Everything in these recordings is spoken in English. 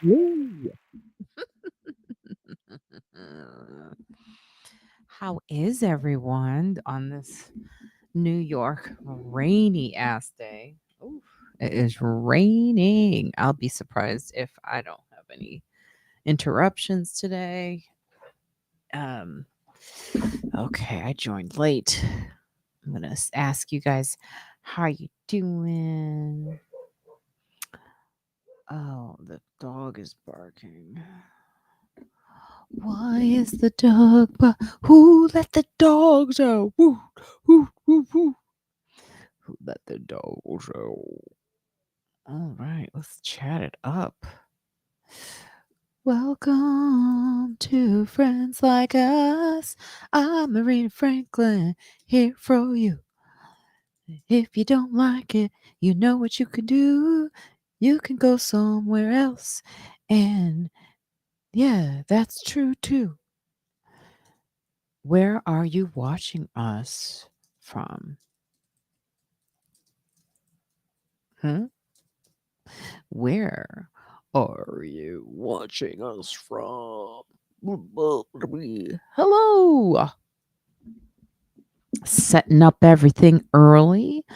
Woo. How is everyone on this New York rainy ass day? Oof, it is raining. I'll be surprised if I don't have any interruptions today. Um, okay, I joined late. I'm gonna ask you guys, how you doing? Oh, the dog is barking. Why is the dog who let the dogs out? Woo, woo, woo, woo. Who let the dogs out? All right, let's chat it up. Welcome to Friends Like Us. I'm Marina Franklin, here for you. If you don't like it, you know what you can do. You can go somewhere else. And yeah, that's true too. Where are you watching us from? Hmm? Where are you watching us from? Hello. Setting up everything early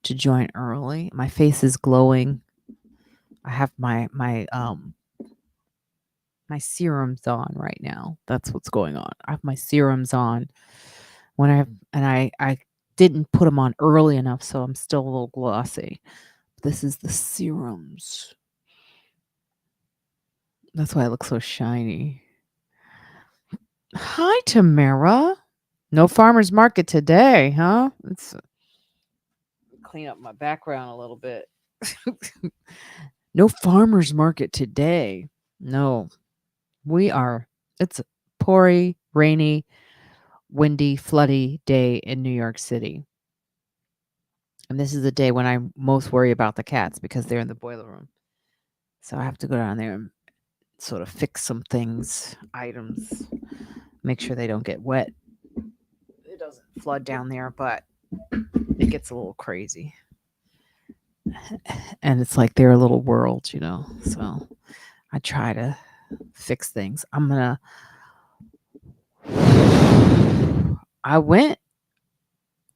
to join early. My face is glowing. I have my serums on right now. That's what's going on. I have my serums on when I didn't put them on early enough, so I'm still a little glossy. This is the serums. That's why I look so shiny. Hi, Tamara. No farmers market today, huh? Let's clean up my background a little bit. No farmers market today. No, it's a poury, rainy, windy, floody day in New York City. And this is the day when I most worry about the cats because they're in the boiler room. So I have to go down there and sort of fix some things, items, make sure they don't get wet. It doesn't flood down there, but it gets a little crazy. And it's like they're a little world, you know. So I try to fix things. I went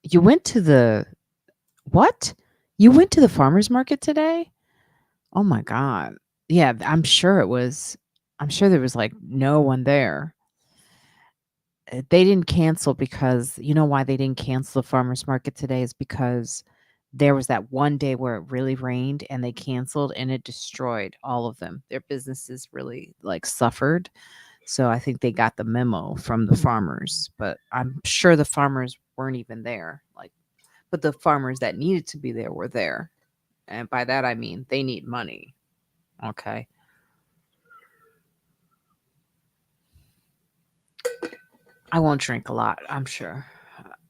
you went to the what? You went to the farmers market today? Oh my god. Yeah, I'm sure there was like no one there. They didn't cancel because you know why they didn't cancel the farmers market today is because there was that one day where it really rained and they canceled and it destroyed all of them. Their businesses really like suffered. So I think they got the memo from the farmers, but I'm sure the farmers weren't even there. Like, but the farmers that needed to be there were there. And by that I mean they need money. Okay. I won't drink a lot, I'm sure.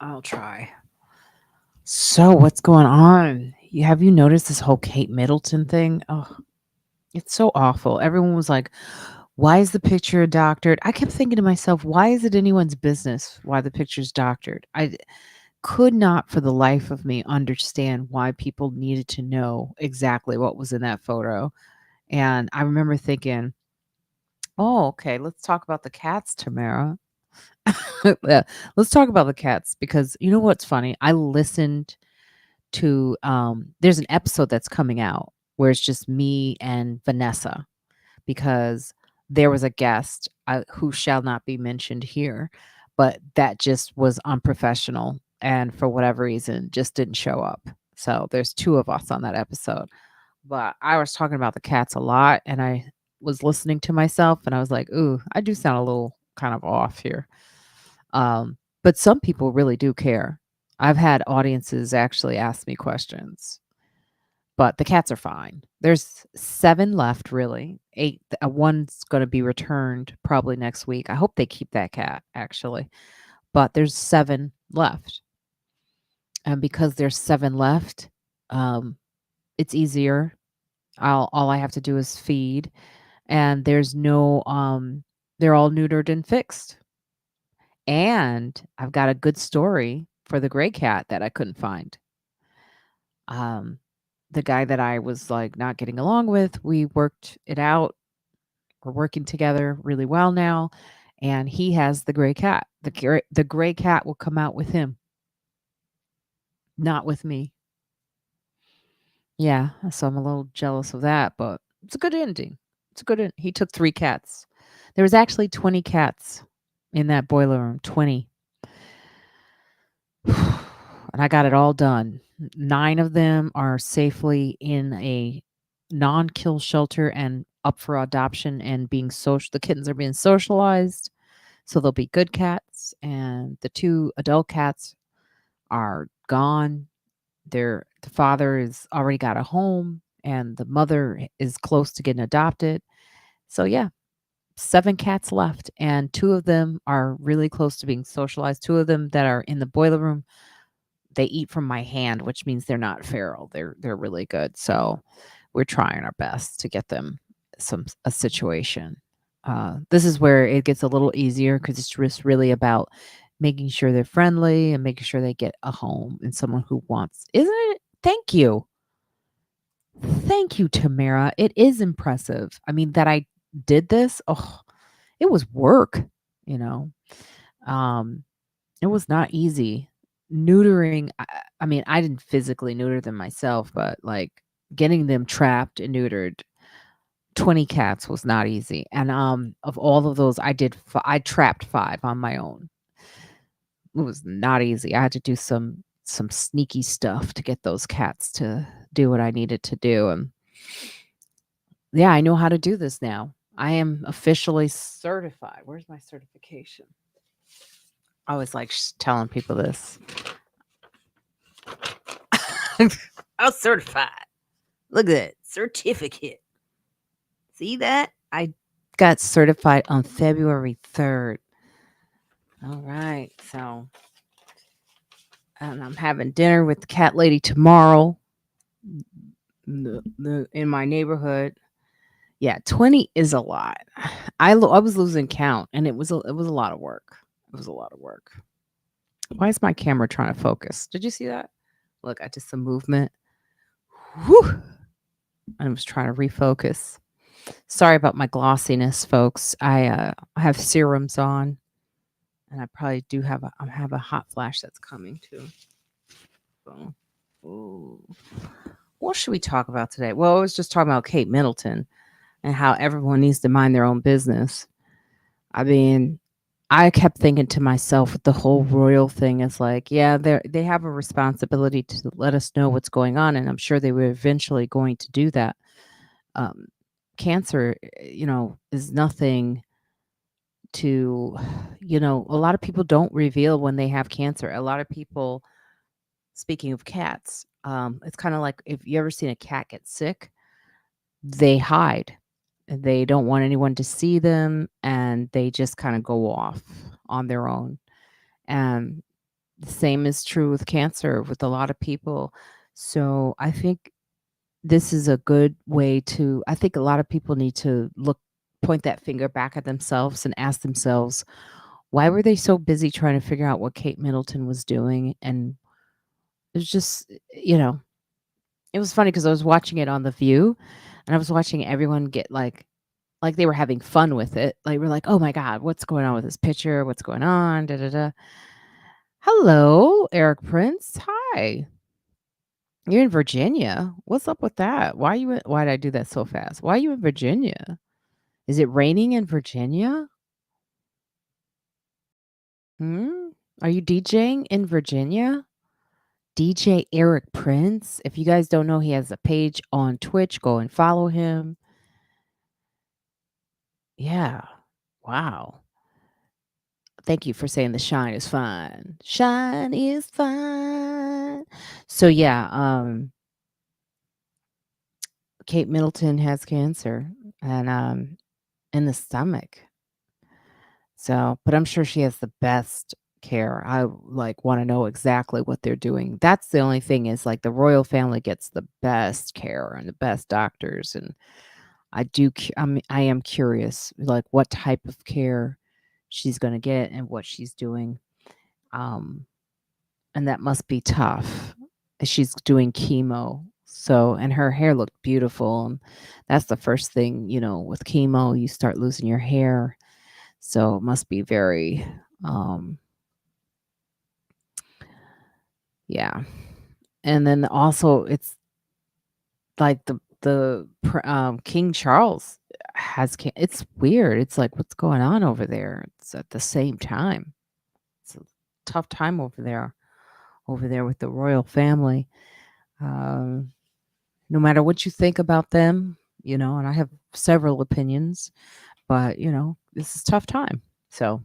I'll try. So, what's going on? Have you noticed this whole Kate Middleton thing? Oh, it's so awful. Everyone was like, why is the picture doctored? I kept thinking to myself, why is it anyone's business why the picture's doctored? I could not for the life of me understand why people needed to know exactly what was in that photo. And I remember thinking, oh, okay, let's talk about the cats, Tamara. Yeah, let's talk about the cats because you know what's funny? I listened to there's an episode that's coming out where it's just me and Vanessa because there was a guest who shall not be mentioned here, but that just was unprofessional and for whatever reason just didn't show up. So there's two of us on that episode. But I was talking about the cats a lot and I was listening to myself and I was like, ooh, I do sound a little kind of off here. But some people really do care. I've had audiences actually ask me questions, but the cats are fine. There's 7 left, really. 8, one's going to be returned probably next week. I hope they keep that cat actually, but there's 7 left. And because there's 7 left, um, it's easier. All I have to do is feed, and there's no they're all neutered and fixed. And I've got a good story for the gray cat that I couldn't find. Um, the guy that I was like not getting along with, we worked it out. We're working together really well now, and he has the gray cat. The gray cat will come out with him, not with me. Yeah, so I'm a little jealous of that, but it's a good ending. It's a good he took 3 cats. There was actually 20 cats in that boiler room, 20. And I got it all done. 9 of them are safely in a non-kill shelter and up for adoption and being social. The kittens are being socialized, so they'll be good cats, and the 2 adult cats are gone. The father has already got a home, and the mother is close to getting adopted. So yeah, 7 cats left, and 2 of them are really close to being socialized. 2 of them that are in the boiler room, they eat from my hand, which means they're not feral. They're really good. So we're trying our best to get them a situation. This is where it gets a little easier because it's just really about making sure they're friendly and making sure they get a home and someone who wants, isn't it? Thank you. Thank you, Tamara. It is impressive. I mean, that I did this. Oh, it was work, you know. Um, it was not easy. Neutering, I mean, I didn't physically neuter them myself, but like getting them trapped and neutered 20 cats was not easy. And of all of those, I trapped 5 on my own. It was not easy. I had to do some sneaky stuff to get those cats to do what I needed to do. And yeah, I know how to do this now. I am officially certified. Where's my certification? I always like telling people this. I'm certified. Look at that certificate. See that? I got certified on February 3rd. All right. So, and I'm having dinner with the cat lady tomorrow in my neighborhood. Yeah, 20 is a lot. I was losing count, and it was a lot of work. It was a lot of work. Why is my camera trying to focus? Did you see that? Look, I did some movement. Whew. I was trying to refocus. Sorry about my glossiness, folks. I have serums on, and I probably do have a hot flash that's coming too. So, ooh. What should we talk about today? Well, I was just talking about Kate Middleton and how everyone needs to mind their own business. I mean, I kept thinking to myself with the whole royal thing, it's like, yeah, they have a responsibility to let us know what's going on, and I'm sure they were eventually going to do that. Cancer, is nothing to, a lot of people don't reveal when they have cancer. A lot of people, speaking of cats, it's kind of like if you ever seen a cat get sick, they hide. They don't want anyone to see them, and they just kind of go off on their own. And the same is true with cancer with a lot of people. So I think this is a good way to, I think a lot of people need to point that finger back at themselves and ask themselves, why were they so busy trying to figure out what Kate Middleton was doing? And it was just, it was funny because I was watching it on The View, and I was watching everyone get like they were having fun with it. Like, we're like, oh my God, what's going on with this picture? What's going on? Da da da. Hello, Eric Prince. Hi. You're in Virginia. What's up with that? Why did I do that so fast? Why are you in Virginia? Is it raining in Virginia? Hmm? Are you DJing in Virginia? DJ Eric Prince. If you guys don't know, he has a page on Twitch. Go and follow him. Yeah. Wow. Thank you for saying the shine is fine. Shine is fine. So yeah, Kate Middleton has cancer and in the stomach. So, but I'm sure she has the best care. I want to know exactly what they're doing. That's the only thing is like the royal family gets the best care and the best doctors, and I am curious like what type of care she's going to get and what she's doing. Um and that must be tough. She's doing chemo. So, and her hair looked beautiful. And that's the first thing, with chemo, you start losing your hair. So it must be very, um, yeah. And then also, it's like King Charles it's weird. It's like, what's going on over there? It's at the same time. It's a tough time over there with the royal family. Um, no matter what you think about them, and I have several opinions, but this is a tough time. So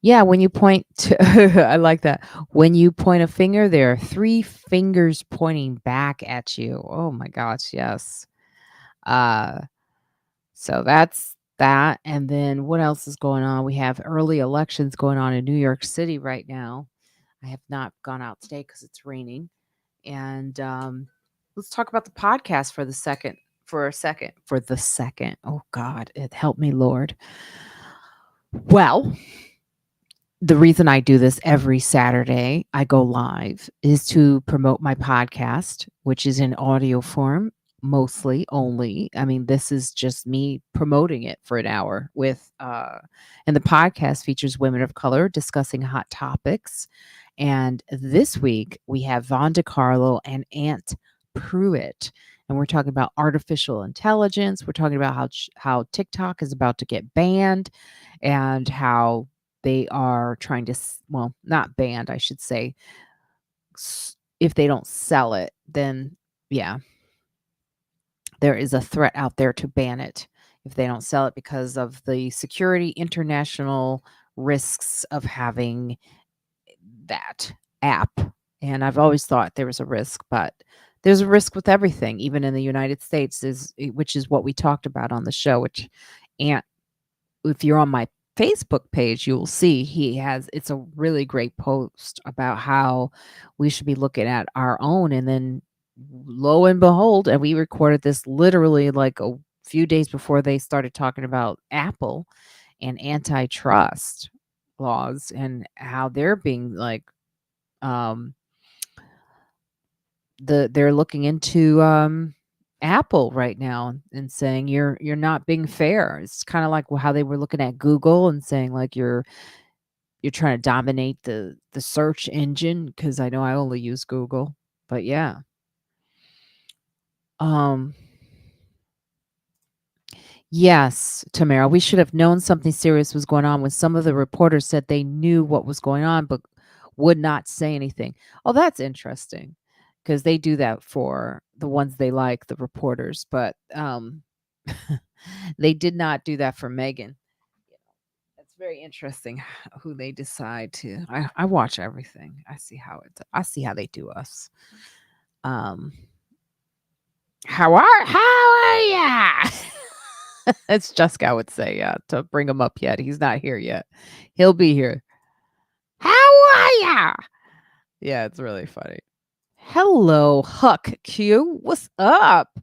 yeah, when you point to I like that. When you point a finger, there are three fingers pointing back at you. Oh my gosh, yes. Uh so that's that. And then what else is going on? We have early elections going on in New York City right now. I have not gone out today because it's raining. And let's talk about the podcast for the second. For a second. For the second. Oh God, it helped me, Lord. Well, the reason I do this every Saturday, I go live, is to promote my podcast, which is in audio form, mostly only. I mean, this is just me promoting it for an hour and the podcast features women of color discussing hot topics. And this week we have Von DiCarlo and Aunt Pruitt. And we're talking about artificial intelligence. We're talking about how TikTok is about to get banned and how they are trying to well, not banned, I should say. If they don't sell it, then yeah, there is a threat out there to ban it if they don't sell it because of the security international risks of having that app. And I've always thought there was a risk, but there's a risk with everything, even in the United States, which is what we talked about on the show, which Aunt if you're on my Facebook page, you'll see it's a really great post about how we should be looking at our own. And then lo and behold, and we recorded this literally like a few days before they started talking about Apple and antitrust laws and how they're being like, um, they're looking into Apple right now and saying you're not being fair. It's kind of like how they were looking at Google and saying like you're trying to dominate the search engine, because I know I only use Google. But yeah. Um yes, Tamara, we should have known something serious was going on when some of the reporters said they knew what was going on but would not say anything. Oh, that's interesting, because they do that for the ones they like, the reporters, but they did not do that for Megan. It's very interesting who they decide to. I watch everything. I see how they do us. Um, how are ya? It's Juskow would say, yeah, to bring him up yet. He's not here yet. He'll be here. How are ya? Yeah, it's really funny. Hello, Huck Q. What's up?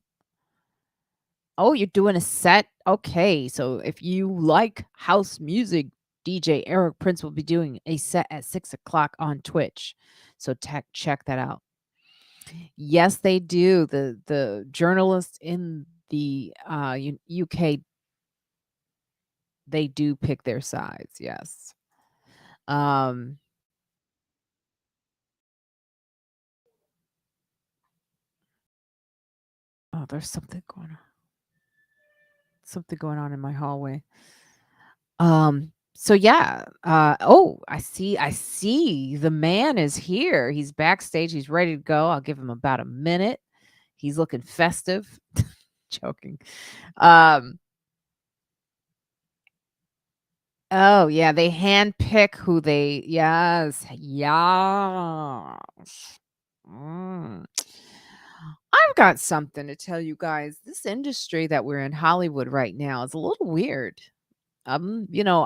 Oh, you're doing a set? Okay, so if you like house music, DJ Eric Prince will be doing a set at 6 o'clock on Twitch. So check that out. Yes, they do. The journalists in the UK, they do pick their sides. Yes. Um. Oh, there's something going on. Something going on in my hallway. So yeah. Oh, I see the man is here. He's backstage. He's ready to go. I'll give him about a minute. He's looking festive. Joking. Um oh yeah, they handpick who they yes. Yes. Mm. I've got something to tell you guys. This industry that we're in Hollywood right now is a little weird. Godfrey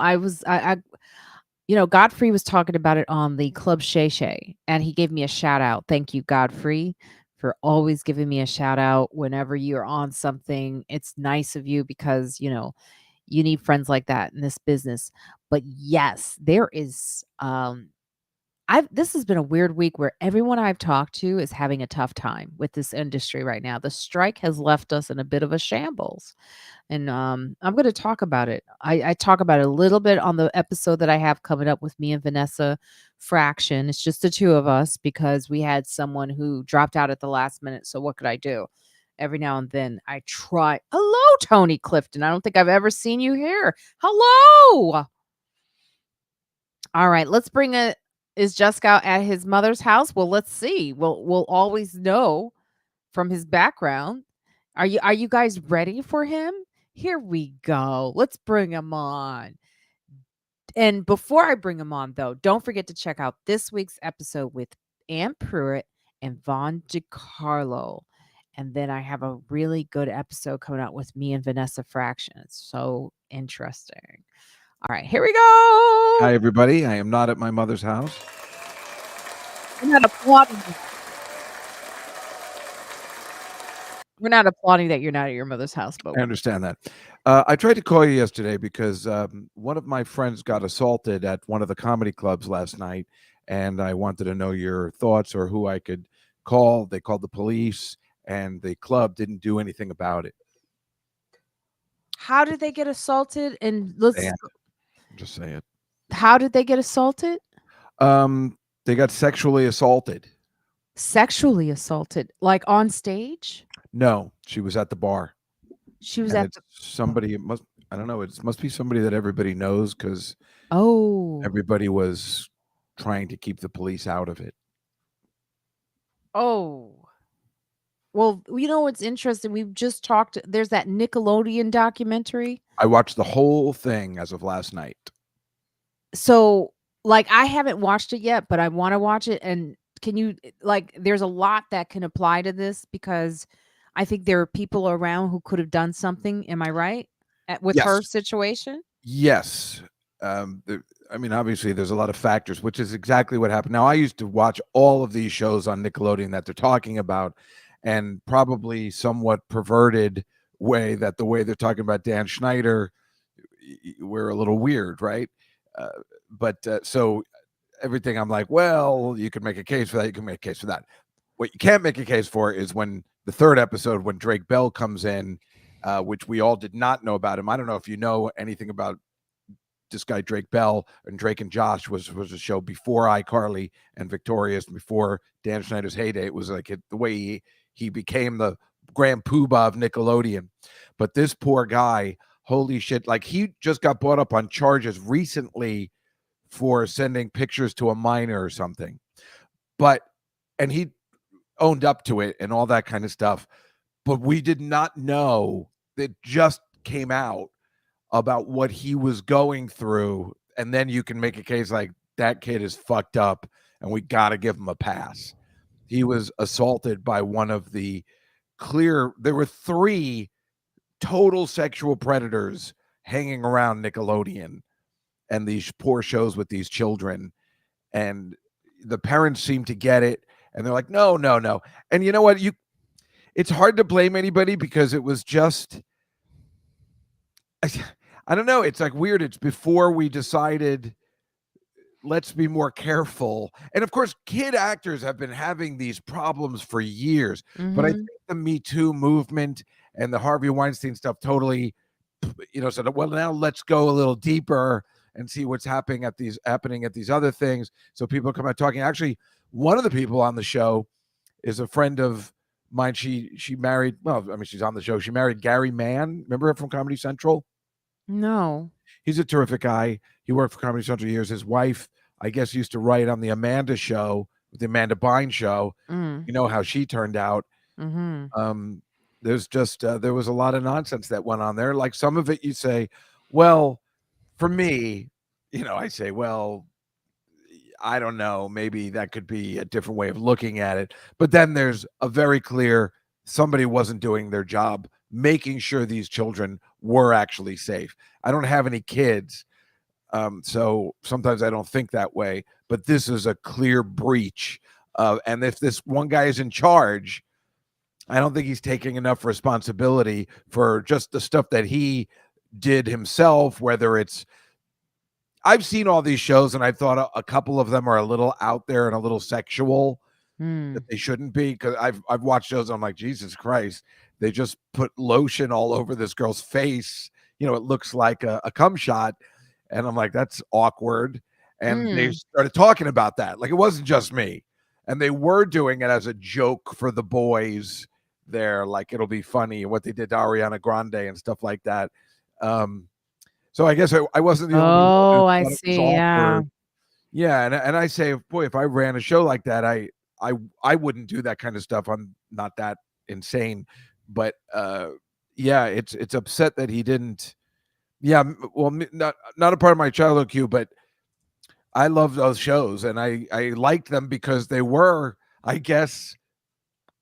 was talking about it on the Club Shay Shay, and he gave me a shout out. Thank you, Godfrey, for always giving me a shout out whenever you're on something. It's nice of you because, you need friends like that in this business. But yes, there is This has been a weird week where everyone I've talked to is having a tough time with this industry right now. The strike has left us in a bit of a shambles. And I'm going to talk about it. I talk about it a little bit on the episode that I have coming up with me and Vanessa Fraction. It's just the two of us because we had someone who dropped out at the last minute. So what could I do? Every now and then I try. Hello, Tony Clifton. I don't think I've ever seen you here. Hello. All right, let's bring a. Is Juskow at his mother's house? Well, let's see. We'll always know from his background. Are you guys ready for him? Here we go. Let's bring him on. And before I bring him on, though, don't forget to check out this week's episode with Ann Pruitt and Vaughn DiCarlo. And then I have a really good episode coming out with me and Vanessa Fraction. It's so interesting. All right, here we go. Hi, everybody. I am not at my mother's house. We're not applauding. We're not applauding that you're not at your mother's house, but I understand that. I tried to call you yesterday because one of my friends got assaulted at one of the comedy clubs last night, and I wanted to know your thoughts or who I could call. They called the police, and the club didn't do anything about it. how did they get assaulted? And let's Just say it. how did they get assaulted? They got sexually assaulted. Sexually assaulted, like on stage? No, she was at the bar. She was And at it's somebody. It must. I don't know. It must be somebody that everybody knows because Oh. everybody was trying to keep the police out of it. Oh. Well, you know what's interesting? We've just talked. There's that Nickelodeon documentary. I watched the whole thing as of last night. So, like, I haven't watched it yet, but I want to watch it. And can you, like, there's a lot that can apply to this because I think there are people around who could have done something. Am I right? With her Yes. situation? Yes. I mean, obviously, there's a lot of factors, which is exactly what happened. Now, I used to watch all of these shows on Nickelodeon that they're talking about, and probably somewhat perverted way that the way they're talking about Dan Schneider, we're a little weird, right? So everything I'm like, well, you can make a case for that. You can make a case for that. What you can't make a case for is when the third episode, when Drake Bell comes in, which we all did not know about him. I don't know if you know anything about this guy, Drake Bell, and Drake and Josh was a show before iCarly and Victorious, before Dan Schneider's heyday. It was like the way he became the grand poobah of Nickelodeon. But this poor guy, holy shit, like he just got brought up on charges recently for sending pictures to a minor or something. And he owned up to it and all that kind of stuff. But we did not know, it just came out about what he was going through. And then you can make a case like that kid is fucked up and we got to give him a pass. He was assaulted by one of the there were 3 total sexual predators hanging around Nickelodeon and these poor shows with these children. And the parents seem to get it. And they're like, no. And you know what? It's hard to blame anybody because it was just, I don't know. It's like weird. It's before we decided, let's be more careful. And of course, kid actors have been having these problems for years. But I think the Me Too movement and the Harvey Weinstein stuff totally, said, well, now let's go a little deeper and see what's happening at these other things. So people come out talking. Actually, one of the people on the show is a friend of mine. She married, well, I mean, she's on the show. She married Gary Mann. Remember him from Comedy Central? No. He's a terrific guy. He worked for Comedy Central years. His wife, I guess, used to write on the Amanda show, the Amanda Bynes show. You know how she turned out. There's just there was a lot of nonsense that went on there. Like some of it you say, well, for me, I say, well, I don't know, maybe that could be a different way of looking at it. But then there's a very clear, somebody wasn't doing their job, making sure these children were actually safe. I don't have any kids, so sometimes I don't think that way. But this is a clear breach. And if this one guy is in charge, I don't think he's taking enough responsibility for just the stuff that he did himself, whether it's, I've seen all these shows, and I thought a couple of them are a little out there and a little sexual Hmm. that they shouldn't be. Because I've watched shows, and I'm like, Jesus Christ, they just put lotion all over this girl's face. It looks like a cum shot, and I'm like, that's awkward. And they Mm. started talking about that, like it wasn't just me, and they were doing it as a joke for the boys. There, like it'll be funny what they did to Ariana Grande and stuff like that. Um, so I guess I wasn't the only one who Oh, I thought it was see. Yeah. awkward. Yeah, and I say, boy, if I ran a show like that, I wouldn't do that kind of stuff. I'm not that insane, but yeah, it's upset that he didn't. Yeah, well, not a part of my childhood queue, but I love those shows, and I liked them because they were, I guess,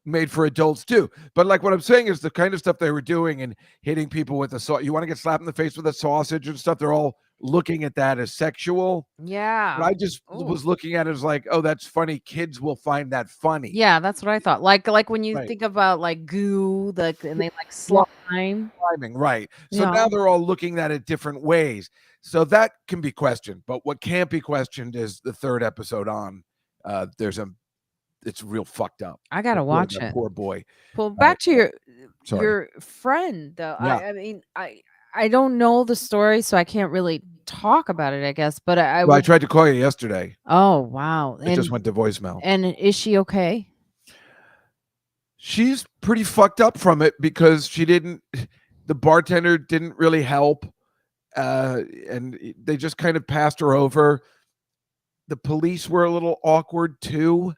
made for adults too. But like what I'm saying is the kind of stuff they were doing and hitting people with a saw. You want to get slapped in the face with a sausage and stuff. They're all looking at that as sexual. But Yeah. I just Oh. was looking at it as like, oh, that's funny. Kids will find that funny. Yeah, that's what I thought. Like when you Right. think about like goo, and they like Slime, slime. Climbing, right. So Yeah. now they're all looking at it different ways. So that can be questioned. But what can't be questioned is the third episode on. There's a It's real fucked up. I gotta watch That it. poor boy. Well, Uh, back to sorry. your friend though. Yeah. I mean, I don't know the story, so I can't really talk about it, I guess. But I Well, I would. tried to call you yesterday. Oh wow! It just went to voicemail. And is she okay? She's pretty fucked up from it because the bartender didn't really help. And they just kind of passed her over. The police were a little awkward too.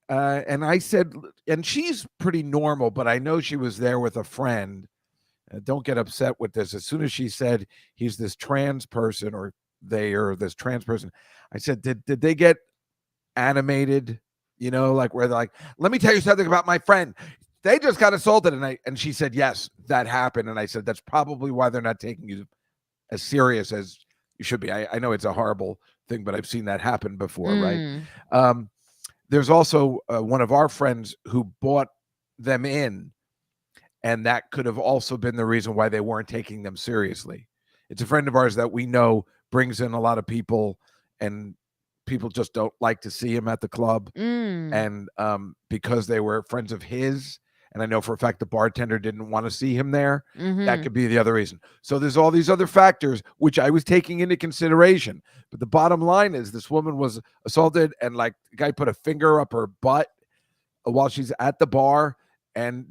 And I said, and she's pretty normal, but I know she was there with a friend. Don't get upset with this. As soon as she said he's this trans person, or they are this trans person, I said, did they get animated? Like where they're like, let me tell you something about my friend. They just got assaulted, and she said, yes, that happened. And I said, that's probably why they're not taking you as serious as you should be. I know it's a horrible thing, but I've seen that happen before, right? Mm. There's also one of our friends who bought them in, and that could have also been the reason why they weren't taking them seriously. It's a friend of ours that we know brings in a lot of people, and people just don't like to see him at the club. Mm. And because they were friends of his, and I know for a fact the bartender didn't want to see him there, that Mm-hmm. could be the other reason. So there's all these other factors which I was taking into consideration. But the bottom line is this woman was assaulted, and like the guy put a finger up her butt while she's at the bar, and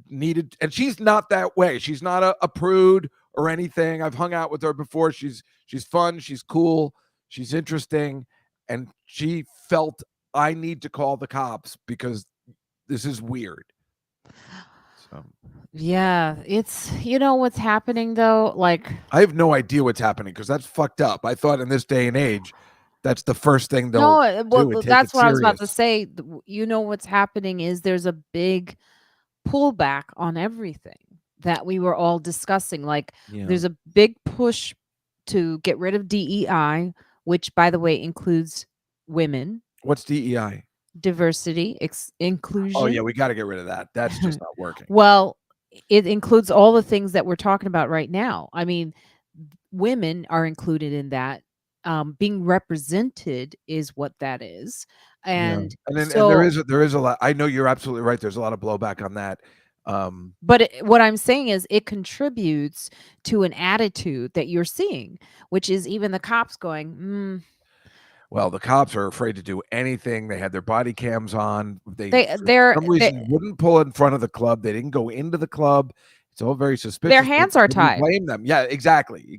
she's not that way. She's not a prude or anything. I've hung out with her before. She's fun, she's cool, she's interesting, and she felt, I need to call the cops because this is weird. So Yeah, it's what's happening though. Like, I have no idea what's happening because that's fucked up. I thought in this day and age, that's the first thing they'll no, well, do and take it that's what I was about to serious. say. What's happening is there's a big pullback on everything that we were all discussing. Like, Yeah. there's a big push to get rid of DEI, which, by the way, includes women, What's DEI? diversity, inclusion. Oh yeah, we got to get rid of that. That's just not working. Well, it includes all the things that we're talking about right now. I mean, women are included in that. Being represented is what that is. Yeah, And and so, there is a lot. I know you're absolutely right. There's a lot of blowback on that. but what I'm saying is it contributes to an attitude that you're seeing, which is even the cops going, Well, the cops are afraid to do anything. They had their body cams on. They for they're some reason wouldn't pull in front of the club. They didn't go into the club. It's all very suspicious. their hands are We tied. blame them. Yeah, exactly.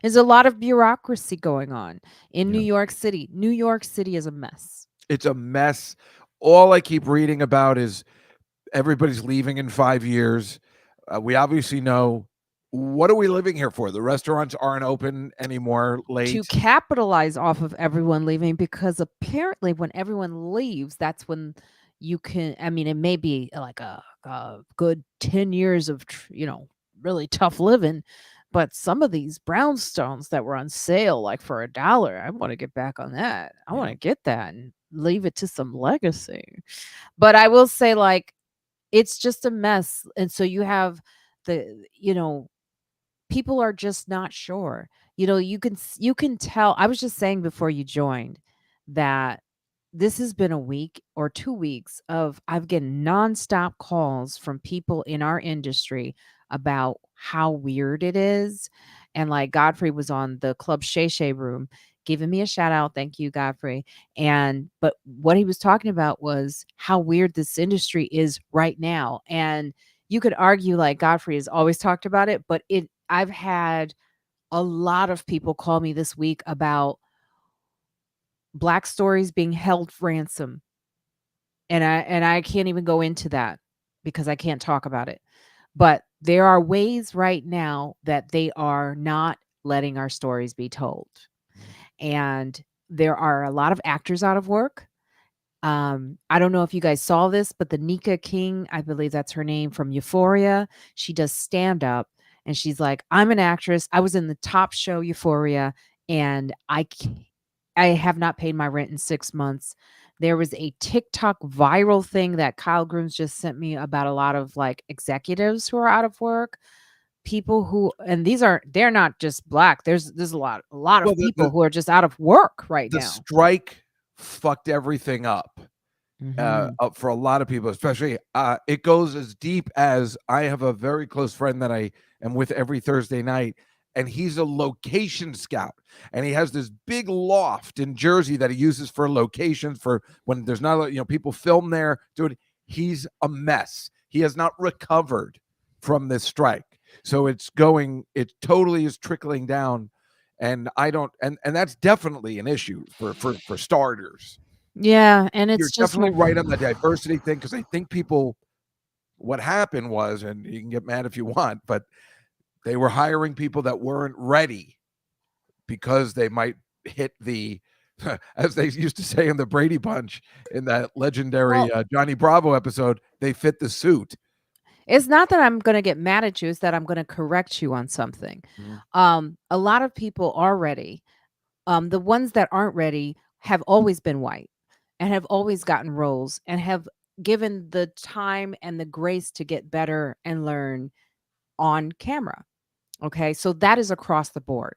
There's a lot of bureaucracy going on in Yeah. New York City. New York City is a mess. It's a mess. All I keep reading about is everybody's leaving in 5 years. We obviously know, what are we living here for? The restaurants aren't open anymore late. To capitalize off of everyone leaving, because apparently when everyone leaves, that's when you can, I mean, it may be like a good 10 years of, really tough living, but some of these brownstones that were on sale, like for $1, I want to get back on that. I want to get that and leave it to some legacy. But I will say, like, it's just a mess. And so you have the, people are just not sure. You can tell. I was just saying before you joined that this has been a week or 2 weeks of I've getting nonstop calls from people in our industry about how weird it is. And like Godfrey was on the Club Shay Shay room giving me a shout out. Thank you, Godfrey. And but what he was talking about was how weird this industry is right now. And you could argue like Godfrey has always talked about it, but I've had a lot of people call me this week about Black stories being held ransom. And I can't even go into that because I can't talk about it. But there are ways right now that they are not letting our stories be told. And there are a lot of actors out of work. I don't know if you guys saw this, but the Nika King, I believe that's her name from Euphoria, she does stand up and she's like, I'm an actress. I was in the top show Euphoria and I have not paid my rent in 6 months. There was a TikTok viral thing that Kyle Grooms just sent me about a lot of like executives who are out of work, people who, and they're not just black. There's a lot Well, of people who are just out of work right the now. strike fucked everything Mhm. up for a lot of people, especially it goes as deep as I have a very close friend that I am with every Thursday night, and he's a location scout, and he has this big loft in Jersey that he uses for locations for when there's not, people film there. Dude, he's a mess. He has not recovered from this strike, so it totally is trickling down, and I don't, and that's definitely an issue for starters. Yeah, and You're it's just definitely right on the diversity thing, because I think people, what happened was, and you can get mad if you want, but they were hiring people that weren't ready because they might hit the, as they used to say in the Brady Bunch in that legendary well, Johnny Bravo episode, they fit the suit. it's not that I'm gonna get mad at you, it's that I'm gonna correct you on something. Mhm. A lot of people are ready. The ones that aren't ready have always been white and have always gotten roles and have given the time and the grace to get better and learn on camera. Okay. So that is across the board.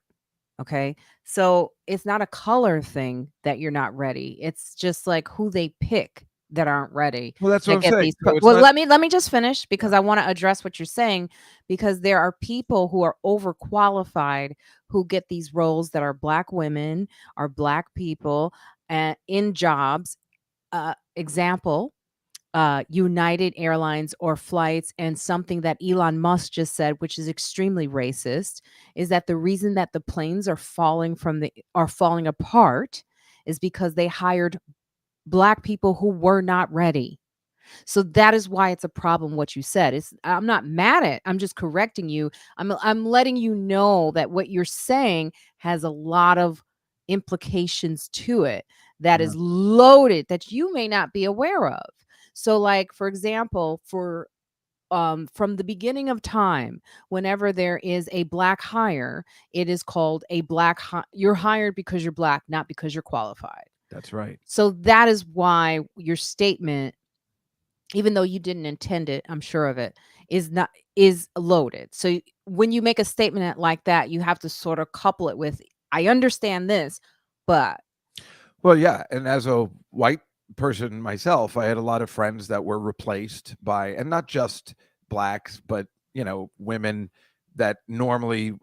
Okay. So it's not a color thing that you're not ready. It's just like who they pick that aren't ready Well, that's what that I'm get saying. these So it's well, not. let me just finish Yeah. because I want to address what you're saying because there are people who are overqualified who get these roles that are black women, are black people in jobs. Example, United Airlines or flights, and something that Elon Musk just said, which is extremely racist, is that the reason that the planes are falling apart is because they hired black people who were not ready. So that is why it's a problem what you said. I'm not mad at. I'm just correcting you. I'm letting you know that what you're saying has a lot of implications to it that Yeah. is loaded that you may not be aware of. So like for example, from the beginning of time, whenever there is a black hire, it is called a you're hired because you're black, not because you're qualified. That's right. So that is why your statement, even though you didn't intend it, I'm sure of it, is loaded. So when you make a statement like that, you have to sort of couple it with, I understand this, but Well, yeah, and as a white person myself, I had a lot of friends that were replaced by, and not just blacks, but women that normally,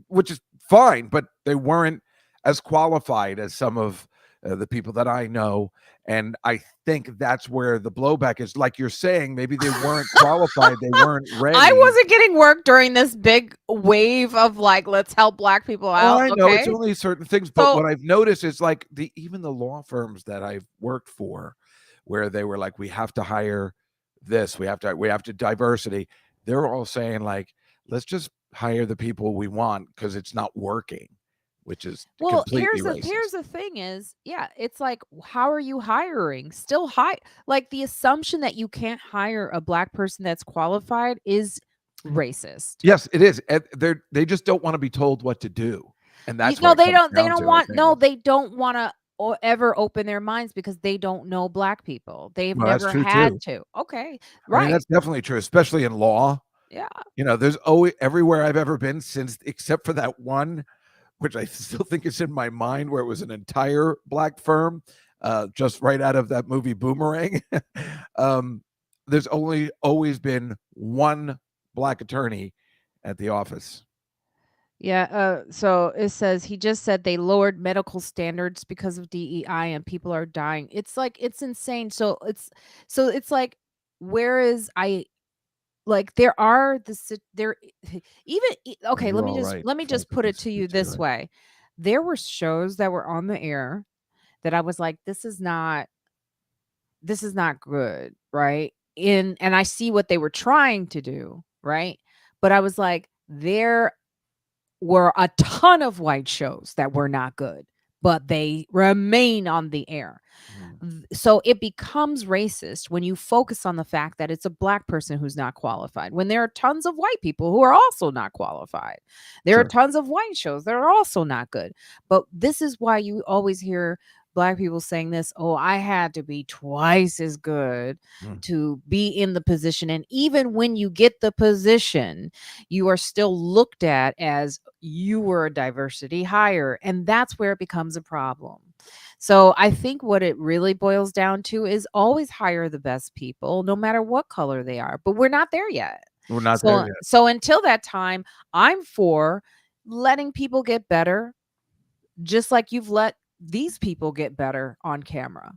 which is fine, but they weren't as qualified as some of the people that I know, and I think that's where the blowback is. Like you're saying, maybe they weren't qualified, they weren't I ready. wasn't getting work during this big wave of like, let's help black people Oh, out. I know it's Okay. only certain things, but So what I've noticed is like even the law firms that I've worked for, where they were like, we have to hire this, we have to diversity. They're all saying like, let's just hire the people we want because it's not working, which is well, completely here's racist. the thing is, yeah, it's like, how are you hiring? Still high, like the assumption that you can't hire a black person that's qualified is racist. Yes, it is. And they just don't want to be told what to do, and You that's what no, it comes they down don't to. I want think. no, they don't wanna ever open their minds because they don't know black people. They've Well, that's never true had too. to. Okay, I mean, right. that's definitely true, especially in law. Yeah. There's always, everywhere I've ever been since, except for that one which I still think is in my mind, where it was an entire black firm, just right out of that movie Boomerang. um, there's only always been one black attorney at the office. Yeah, so it says he just said they lowered medical standards because of DEI and people are dying. It's like it's insane. So it's like where is I like there are there even No, okay, you're all right. let me Sounds just like put it it's to you it's you're this right. way. There were shows that were on the air that I was like this is not good, right? In and I see what they were trying to do, right? But I was like there were a ton of white shows that were not good, but they remain on the air. Mm, So it becomes racist when you focus on the fact that it's a black person who's not qualified, when there are tons of white people who are also not qualified. There are sure. tons of white shows that are also not good. But this is why you always hear black people saying this, oh, I had to be twice as good Mm. to be in the position. And even when you get the position, you are still looked at as you were a diversity hire. And that's where it becomes a problem. So I think what it really boils down to is always hire the best people, no matter what color they are. But we're not there yet. We're not there So yet. so until that time, I'm for letting people get better, just like you've let these people get better on camera.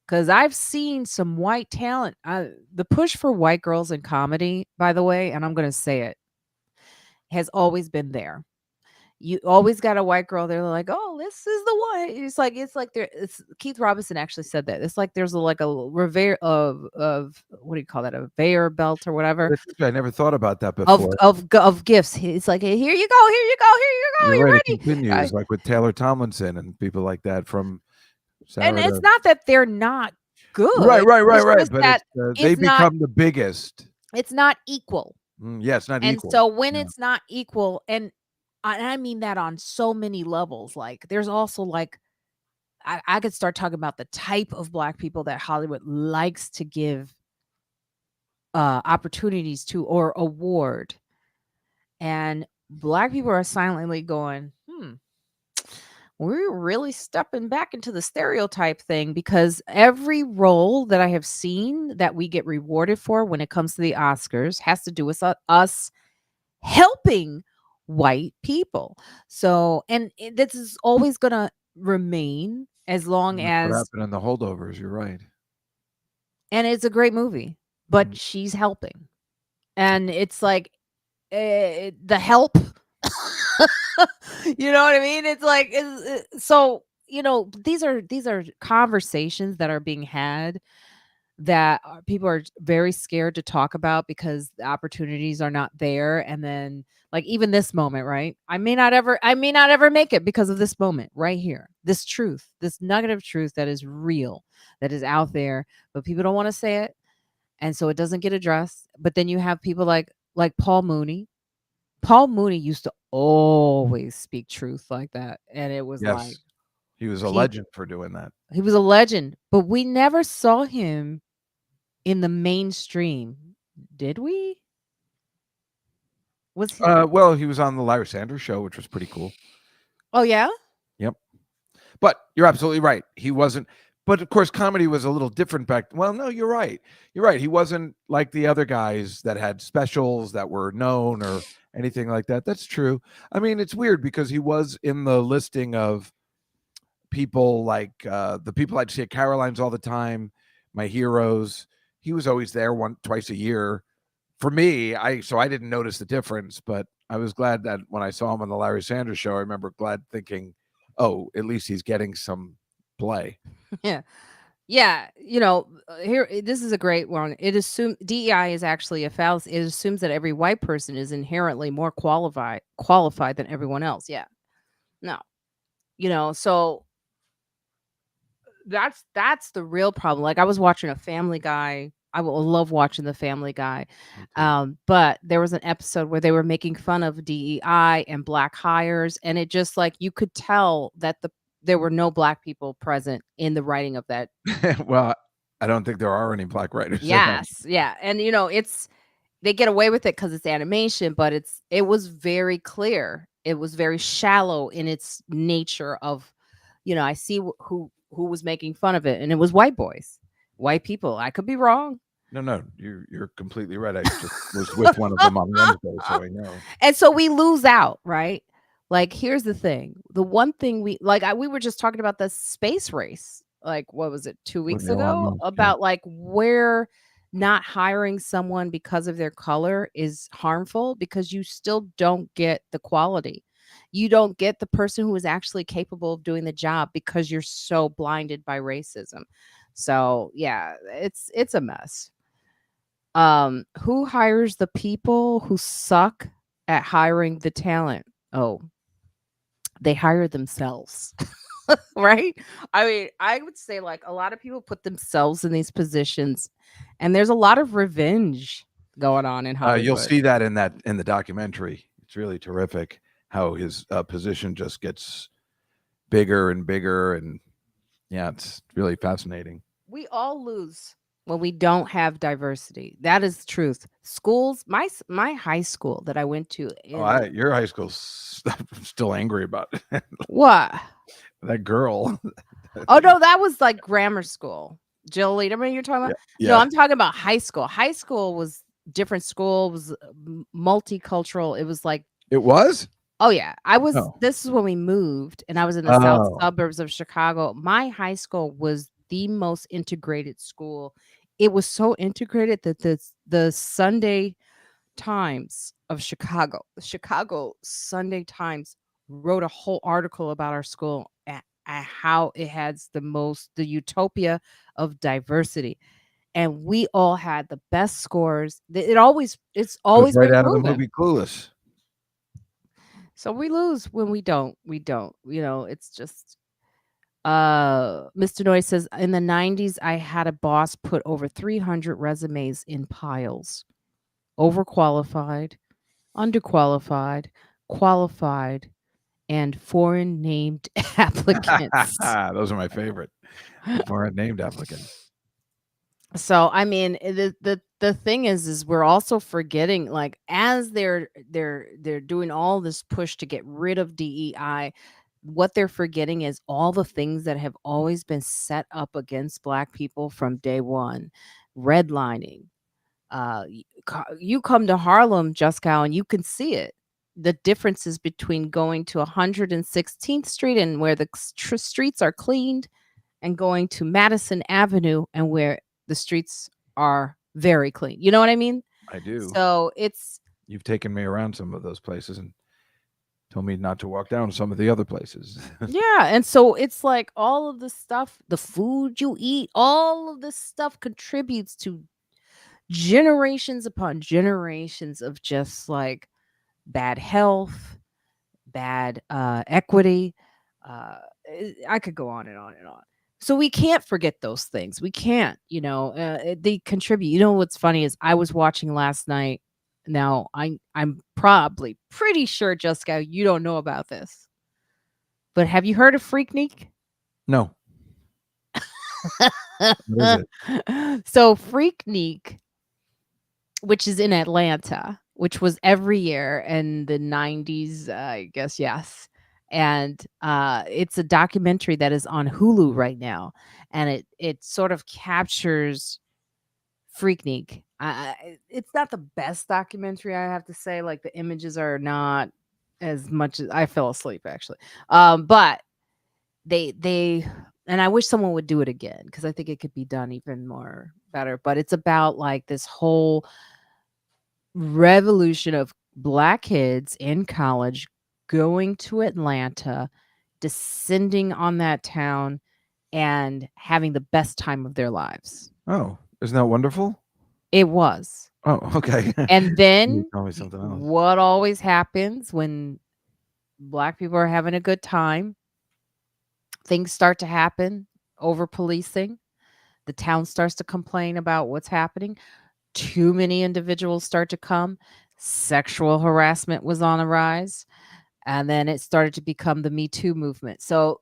Because I've seen some white talent. The push for white girls in comedy, by the way, and I'm going to say it, has always been there. You always got a white girl, they're like, "Oh, this is the one." It's like there it's Keith Robinson actually said that. It's like there's like a revere of what do you call that? A conveyor belt or whatever That's interesting. I never thought about that before. of gifts. It's like, "Hey, here you go, here you go, here you go, You're you right. It ready?" continues like with Taylor Tomlinson and people like that from And Sarah it's to not that they're not right, good. right, right, It's right. just But that they it's not become the biggest. it's not equal. Yeah, it's not And equal. so when Yeah. it's not equal, and I mean that on so many levels, like there's also like I could start talking about the type of black people that Hollywood likes to give opportunities to or award. And black people are silently going, we're really stepping back into the stereotype thing because every role that I have seen that we get rewarded for when it comes to the Oscars has to do with us helping white people. So, and this is always going to remain as long And that's what as, happened in the holdovers. You're right. and it's a great movie, but Mhm. she's helping. And it's like the help. You know what I mean? It's like so, these are conversations that are being had that people are very scared to talk about because the opportunities are not there. And then like even this moment, right? I may not ever make it because of this moment right here. This truth, this nugget of truth that is real, that is out there, but people don't want to say it. And so it doesn't get addressed. But then you have people like Paul Mooney. Paul Mooney used to always speak truth like that. And it was like Yes. He was a he legend for doing that. he was a legend, but we never saw him in the mainstream, did we? Was he Well, he was on the Larry Sanders Show, which was pretty cool. Oh, yeah? Yep. But you're absolutely right. He wasn't. But of course, comedy was a little different back. Well, no, you're right. You're right. He wasn't like the other guys that had specials that were known or anything like that. That's true. I mean, it's weird because he was in the listing of people like the people I'd see at Caroline's all the time, my heroes. He was always there twice a year. For me, I didn't notice the difference, but I was glad that when I saw him on the Larry Sanders Show, I remember glad thinking, "Oh, at least he's getting some play." Yeah. Yeah, here this is a great one. It assumes DEI is actually a fallacy. It assumes that every white person is inherently more qualified than everyone else. Yeah. No. So that's the real problem. Like I was watching a Family Guy. I will love watching the Family Guy. Me too. But there was an episode where they were making fun of DEI and black hires, and it just like you could tell that there were no black people present in the writing of that. Well, I don't think there are any black writers in that. Yes, yeah, and it's they get away with it because it's animation, but it was very clear It was very shallow in its nature of, I see who was making fun of it, and it was white boys, white people. I could be wrong. No, you're completely right. I just was with one of them on Wednesday, so I know. And so we lose out, right? Like, here's the thing. The one thing we were just talking about the space race. Like, what was it, 2 With weeks Elon ago? Musk, yeah. About like where not hiring someone because of their color is harmful because you still don't get the quality. You don't get the person who is actually capable of doing the job because you're so blinded by racism. So, yeah, it's a mess. Who hires the people who suck at hiring the talent? Oh, they hire themselves. Right? I mean, I would say like a lot of people put themselves in these positions, and there's a lot of revenge going on in You'll Hollywood. see that in the documentary. It's really terrific how his position just gets bigger and bigger, and yeah, it's really fascinating. We all lose when we don't have diversity. That is the truth. Schools, my high school that I went to in Your high school's I'm still angry about it. what? That girl. Oh no, that was like grammar school. Jill Lederman, you're talking Yeah, about? No, yeah. I'm talking about high school. High school was different school, was multicultural. It was like, It was? oh yeah, Oh. this is when we moved and I was in the south Oh. suburbs of Chicago. My high school was the most integrated school. It was so integrated that the Sunday Times of Chicago, the Chicago Sunday Times wrote a whole article about our school at how it has the utopia of diversity. And we all had the best scores. It's Goes always right been out of the proven. movie Clueless. So we lose when we don't. We don't. It's just Mr. Noise says in the 90s I had a boss put over 300 resumes in piles. Overqualified, underqualified, qualified, and foreign named applicants. Those are my favorite. The foreign named applicants. So I mean, the thing is we're also forgetting, like, as they're doing all this push to get rid of DEI, what they're forgetting is all the things that have always been set up against Black people from day one. Redlining. You come to Harlem, Juskow, and you can see it. The differences between going to 116th Street and where the streets are cleaned, and going to Madison Avenue and where the streets are very clean. You know what I mean? I do. So it's You've taken me around some of those places and told me not to walk down some of the other places. yeah, and so it's like all of the stuff, the food you eat, all of this stuff contributes to generations upon generations of just like bad health, bad equity. I could go on and on and on. So we can't forget those things. We can't, they contribute. You know what's funny is I was watching last night. Now I'm probably pretty sure, Jessica, you don't know about this, but have you heard of Freaknik? No. What is it? So Freaknik, which is in Atlanta, which was every year in the 90s, I guess, yes. And it's a documentary that is on Hulu right now, and it sort of captures Freaknik. It's not the best documentary, I have to say. Like, the images are not as much as I fell asleep, actually. But they and I wish someone would do it again because I think it could be done even more better. But it's about like this whole revolution of Black kids in college going to Atlanta, descending on that town, and having the best time of their lives. Oh, isn't that wonderful? It was. Oh, okay. And You then tell me something else. what always happens when Black people are having a good time, things start to happen, over policing. The town starts to complain about what's happening. Too many individuals start to come. Sexual harassment was on the rise. And then it started to become the Me Too movement. So,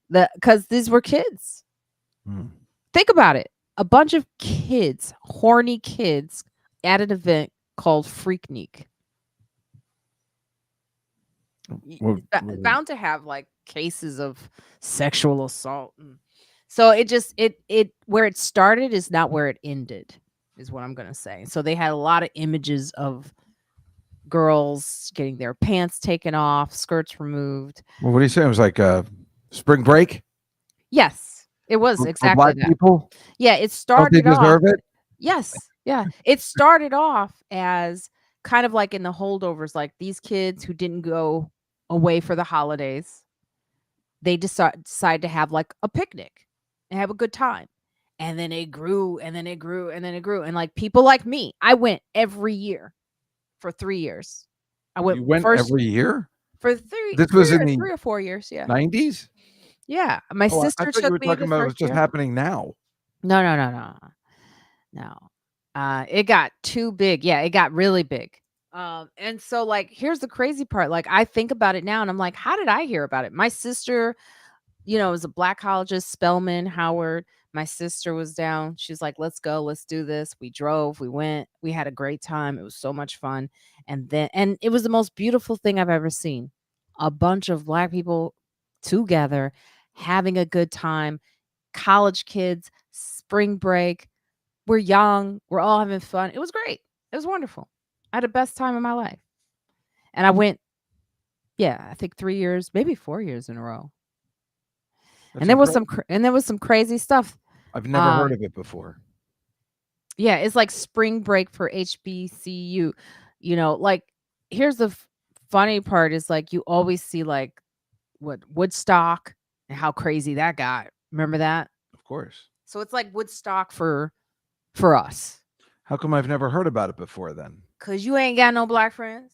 because these were kids. Hmm. Think about it. A bunch of kids, horny kids, at an event called Freaknik. Well, Bound to have like cases of sexual assault. So it where it started is not where it ended, is what I'm gonna say. So they had a lot of images of girls getting their pants taken off, skirts removed. what do you say? It was like spring break Yes, it was for exactly black that. people. Yeah, it Don't they started off. deserve it? Yes, yeah. It started off as kind of like in the holdovers, like these kids who didn't go away for the holidays, they decide to have like a picnic and have a good time. And then it grew and then it grew and then it grew. And like people like me, I went every year for 3 years. I went You went first every year. for This was in the 3 or 4 years, yeah. 90s. Yeah, my Oh, I sister thought you took were me talking the about it was first just year. happening now. No, no, no, no. No. It got too big. Yeah, it got really big. And so like here's the crazy part. Like I think about it now and I'm like, how did I hear about it? My sister, was a black collegeist, Spelman, Howard. My sister was down. She's like, let's go, let's do this. We drove, we went, we had a great time. It was so much fun. And it was the most beautiful thing I've ever seen. A bunch of black people together having a good time, college kids, spring break. We're young, we're all having fun. It was great. It was wonderful. I had the best time of my life. And I went, yeah, I think 3 years, maybe 4 years in a row. That's And there was incredible. some crazy stuff. I've never heard Um, of it before. yeah, it's like spring break for HBCU. Like here's the funny part is like you always see like what Woodstock and how crazy that got. Remember that? Of course. So it's like Woodstock for us. How come I've never heard about it before then? Cause you ain't got no black friends.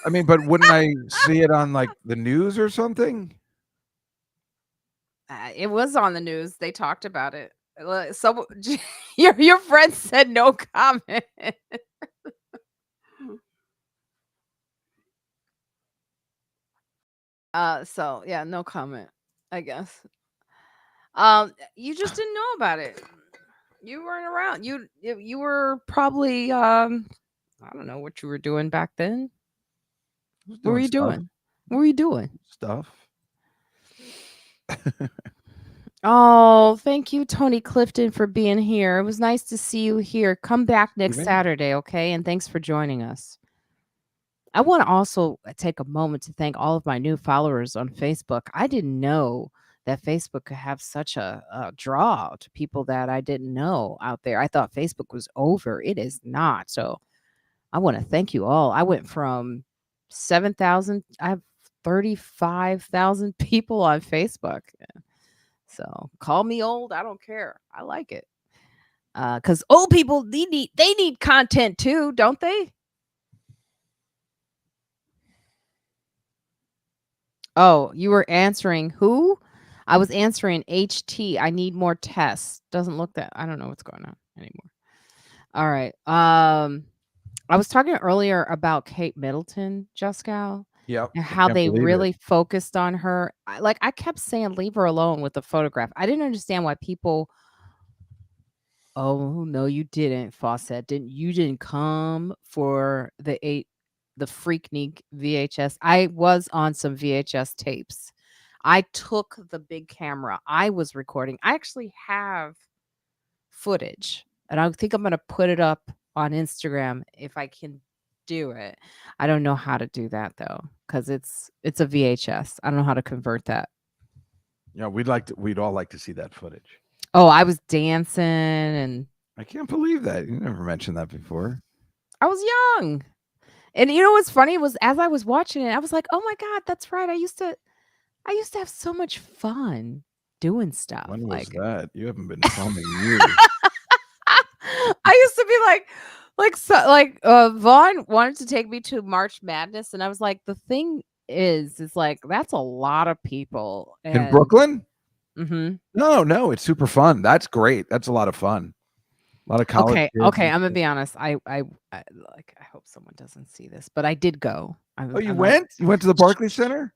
I mean, but wouldn't I see it on like the news or something? It was on the news. They talked about it. So your friend said no comment. So yeah, no comment, I guess. You just didn't know about it. You weren't around. You were probably I don't know what you were doing back then. I was What were doing you stuff. doing? What were you doing? Stuff. Oh, thank you, Tony Clifton, for being here. It was nice to see you here. Come back next Steven? Saturday, okay? And thanks for joining us. I want to also take a moment to thank all of my new followers on Facebook. I didn't know that Facebook could have such a draw to people that I didn't know out there. I thought Facebook was over. It is not. So I want to thank you all. I went from 7,000, I have 35,000 people on Facebook. So call me old. I don't care. I like it. Because old people, they need content too, don't they? Oh, you were answering who? I was answering HT. I need more tests. Doesn't look that. I don't know what's going on anymore. All right. I was talking earlier about Kate Middleton, Juskow, Yep. and I how can't they believe it. really focused on her. I kept saying, leave her alone with the photograph. I didn't understand why people. Oh no, you didn't, Fawcett. You didn't come for the Freaknik VHS. I was on some VHS tapes. I took the big camera. I was recording. I actually have footage, and I think I'm gonna put it up on Instagram if I can do it. I don't know how to do that though, because it's a VHS. I don't know how to convert that. Yeah, we'd all like to see that footage. Oh, I was dancing and I can't believe that. You never mentioned that before. I was young. And you know what's funny was as I was watching it, I was like, "Oh my god, that's right. I used to have so much fun doing stuff." When was Like that? You haven't been filming in years. I used to be Vaughn wanted to take me to March Madness and I was like, the thing is like that's a lot of people In and Brooklyn? mhm. No, it's super fun. That's great. That's a lot of fun. A lot of college kids. Okay, I'm gonna be honest. I hope someone doesn't see this, but I did go. Oh, you I'm not. went? You went to the Barclays Center?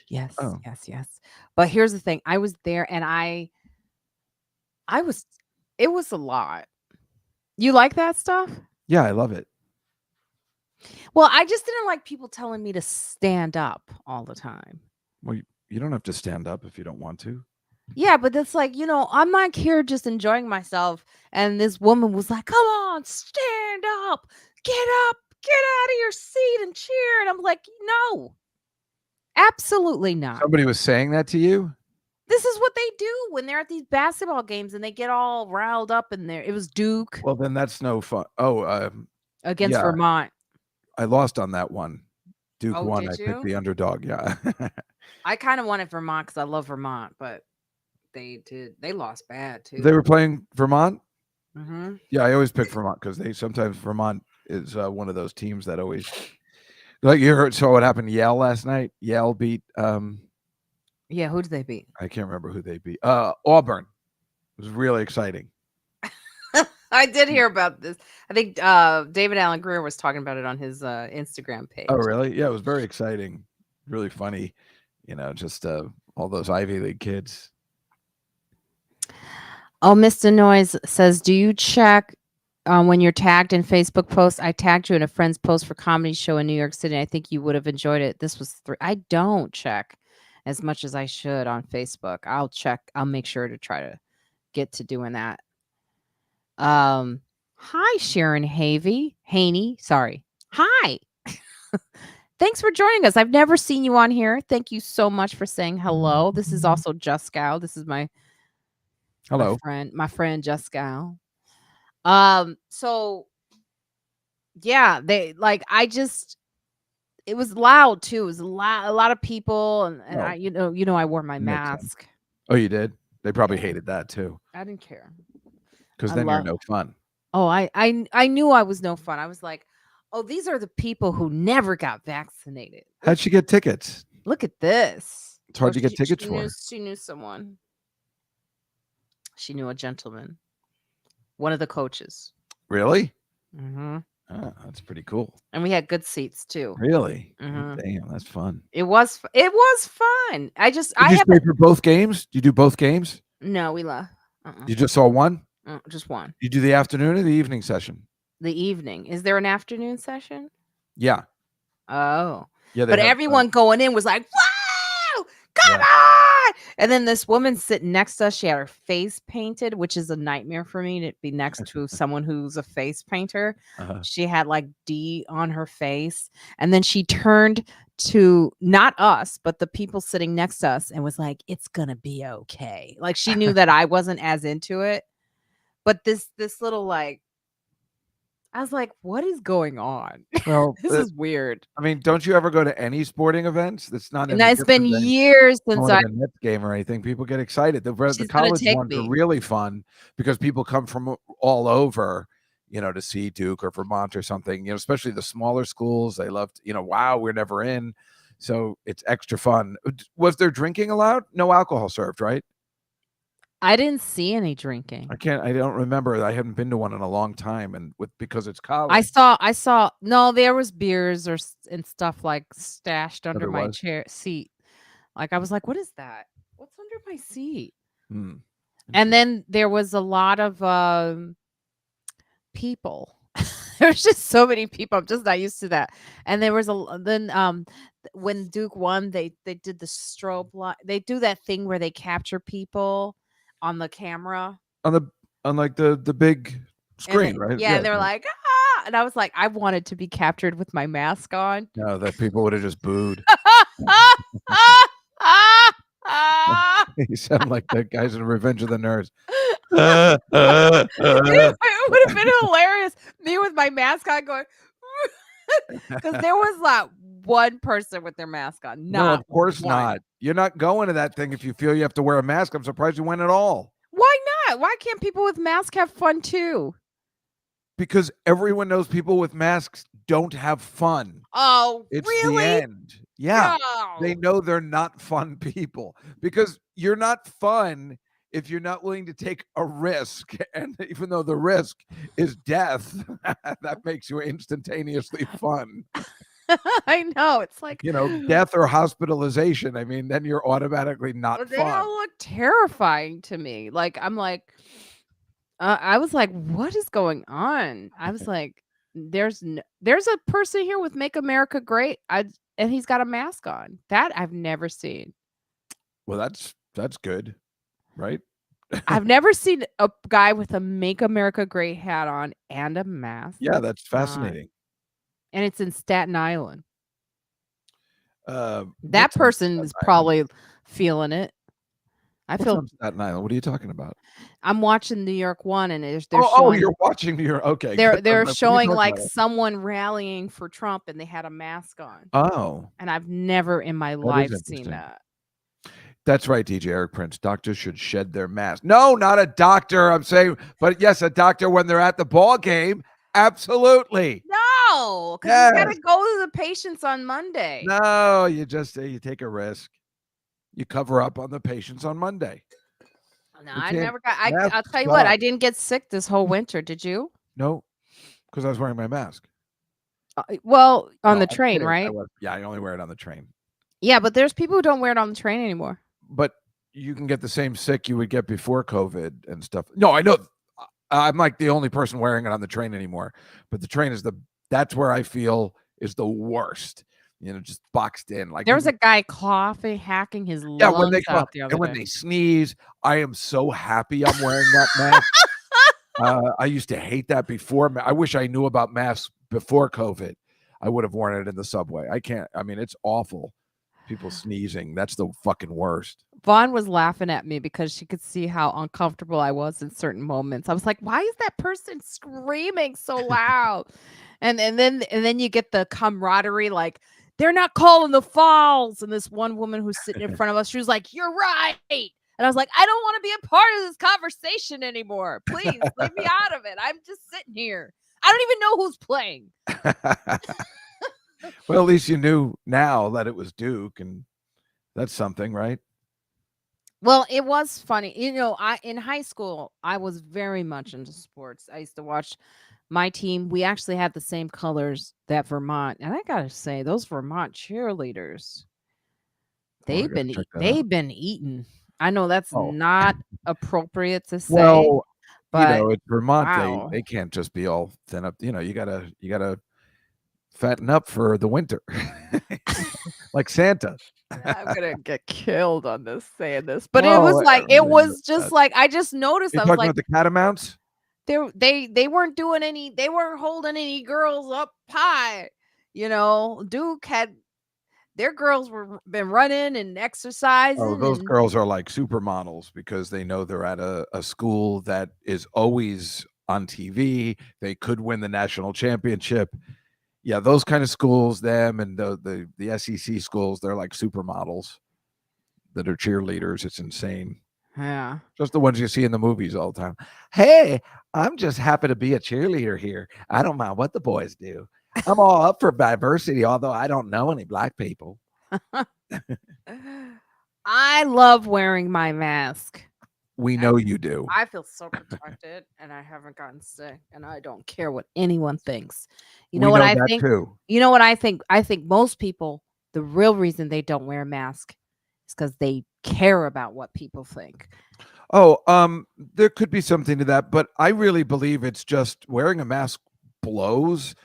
Yes, Oh. yes. But here's the thing. I was there and I was it was a lot. You like that stuff? Yeah, I love it. Well, I just didn't like people telling me to stand up all the time. Well, you don't have to stand up if you don't want to. Yeah, but it's like, I'm not here just enjoying myself. And this woman was like, come on, stand up, get up, get out of your seat and cheer. And I'm like, no, absolutely not. Somebody was saying that to you? This is what they do when they're at these basketball games and they get all riled up in there. It was Duke Well, then that's no fun. Oh, against yeah, Vermont. I lost on that one. Duke Oh, won. I did picked you? the underdog. Yeah. I kind of wanted Vermont because I love Vermont, but they lost bad too. They were playing Vermont. Mm-hmm. Yeah, I always pick Vermont because sometimes Vermont is one of those teams that always like you heard. So what happened? Yale last night. Yale beat. Yeah, who did they beat? I can't remember who they beat. Auburn. It was really exciting. I did hear about this. I think David Allen Greer was talking about it on his Instagram page. Oh, really? Yeah, it was very exciting. Really funny. Just all those Ivy League kids. Oh, Mr. Noise says, do you check when you're tagged in Facebook posts? I tagged you in a friend's post for comedy show in New York City. I think you would have enjoyed it. This was I don't check as much as I should on Facebook. I'll check. I'll make sure to try to get to doing that. Hi, Sharon Haney. Sorry. Hi. Thanks for joining us. I've never seen you on here. Thank you so much for saying hello. This is also Juskow. This is my friend Juskow. So yeah, they like it was loud too. It was a lot of people and I I wore my mask. Oh, you did? They probably hated that too. I didn't care. Because then you're no fun. Oh, I knew I was no fun. I was like, oh, these are the people who never got vaccinated. How'd she get tickets? Look at this. It's hard to get tickets for. She knew someone. She knew a gentleman. One of the coaches. Really? Mm-hmm. Oh, that's pretty cool. And we had good seats too. Really? Mm-hmm. Damn, that's fun. It was fun. Did you stay for both games? Do you do both games? No, we left. You just saw one? Just one. You do the afternoon or the evening session? The evening. Is there an afternoon session? Yeah. Oh. Yeah. But everyone going in was like, "Wow, come on!" And then this woman sitting next to us, she had her face painted, which is a nightmare for me to be next to someone who's a face painter. She had like D on her face, and then she turned to not us, but the people sitting next to us, and was like, "It's gonna be okay." Like she knew that I wasn't as into it. But this little like, I was like, what is going on? Well, this is weird. I mean, don't you ever go to any sporting events? That's not. And it's been years since I Nets game or anything. People get excited. The college ones are really fun because people come from all over, to see Duke or Vermont or something. Especially the smaller schools. They love. Wow, we're never in, so it's extra fun. Was there drinking allowed? No alcohol served, right? I didn't see any drinking. I don't remember. I haven't been to one in a long time, and because it's college. I saw. No, there was beers and stuff like stashed under my seat. Like I was like, what is that? What's under my seat? And then there was a lot of people. There's just so many people. I'm just not used to that. And there was when Duke won, they did the strobe light. They do that thing where they capture people on the camera on like the big screen, right? Yeah, they're like, ah, and I was like, I wanted to be captured with my mask on. No, that people would have just booed. You sound like the guys in Revenge of the Nerds. It would have been hilarious. Me with my mask on going, because there was like one person with their mask on. No, of course not. You're not going to that thing if you feel you have to wear a mask. I'm surprised you went at all. Why not? Why can't people with masks have fun too? Because everyone knows people with masks don't have fun. Oh, it's really? The end. Yeah. No. They know they're not fun people because you're not fun if you're not willing to take a risk. And even though the risk is death, that makes you instantaneously fun. I know. It's like, death or hospitalization. I mean, then you're automatically not fun. They all look terrifying to me. Like, I'm like, I was like, what is going on? I was like, there's a person here with Make America Great. And he's got a mask on. That I've never seen. Well, that's good, right? I've never seen a guy with a Make America Great hat on and a mask. Yeah, that's not- fascinating. And it's in Staten Island. That What's on person Staten is Island? probably feeling it. I What's feel on Staten Island? What are you talking about? I'm watching New York One, and they're Oh, showing you're watching New York. Okay, they're good. I'm they're like, what are you showing talking like about? someone rallying for Trump, and they had a mask on. Oh, And I've never in my that is life seen interesting. that. That's right, DJ Eric Prince. Doctors should shed their mask. No, not a doctor. I'm saying, but yes, a doctor when they're at the ball game. Absolutely. No, because he's got to go to the patients on Monday. No, you take a risk. You cover up on the patients on Monday. No, I never got. I'll tell you what, I didn't get sick this whole winter. Did you? No, because I was wearing my mask. Well, on No, the I'm train, kidding. right? I only wear it on the train. Yeah, but there's people who don't wear it on the train anymore. But you can get the same sick you would get before COVID and stuff. No, I know. I'm like the only person wearing it on the train anymore. But the train that's where I feel is the worst. Just boxed in. Like there was a guy coughing, hacking his lungs when they out the other and when day. they sneeze, I am so happy I'm wearing that mask. I used to hate that before. I wish I knew about masks before COVID. I would have worn it in the subway. I can't. I mean, it's awful. People sneezing. That's the fucking worst. Vaughn was laughing at me because she could see how uncomfortable I was in certain moments. I was like, why is that person screaming so loud? and then you get the camaraderie, like they're not calling the fouls. And this one woman who's sitting in front of us, she was like, you're right. And I was like, I don't want to be a part of this conversation anymore. Please leave me out of it. I'm just sitting here. I don't even know who's playing. Well, at least you knew now that it was Duke, and that's something, right? Well, it was funny. In high school, I was very much into sports. I used to watch my team. We actually had the same colors that Vermont. And I got to say, those Vermont cheerleaders, they've been eaten. I know that's not appropriate to say. Well, but it's Vermont. wow. They can't just be all thin up. You gotta fatten up for the winter, like Santa. I'm gonna get killed on this saying this, but it was just like I just noticed. You're I was talking like, about the Catamounts. They weren't doing any. They weren't holding any girls up high. Duke had their girls were been running and exercising. Oh, those girls are like supermodels because they know they're at a school that is always on TV. They could win the national championship. Yeah, those kind of schools, them and the SEC schools, they're like supermodels that are cheerleaders. It's insane. Yeah. Just the ones you see in the movies all the time. Hey, I'm just happy to be a cheerleader here. I don't mind what the boys do. I'm all up for diversity, although I don't know any black people. I love wearing my mask. We know you do. I feel so protected, and I haven't gotten sick, and I don't care what anyone thinks. You know what I think? You know what I think? I think most people, the real reason they don't wear a mask is because they care about what people think. Oh, there could be something to that, but I really believe it's just wearing a mask blows.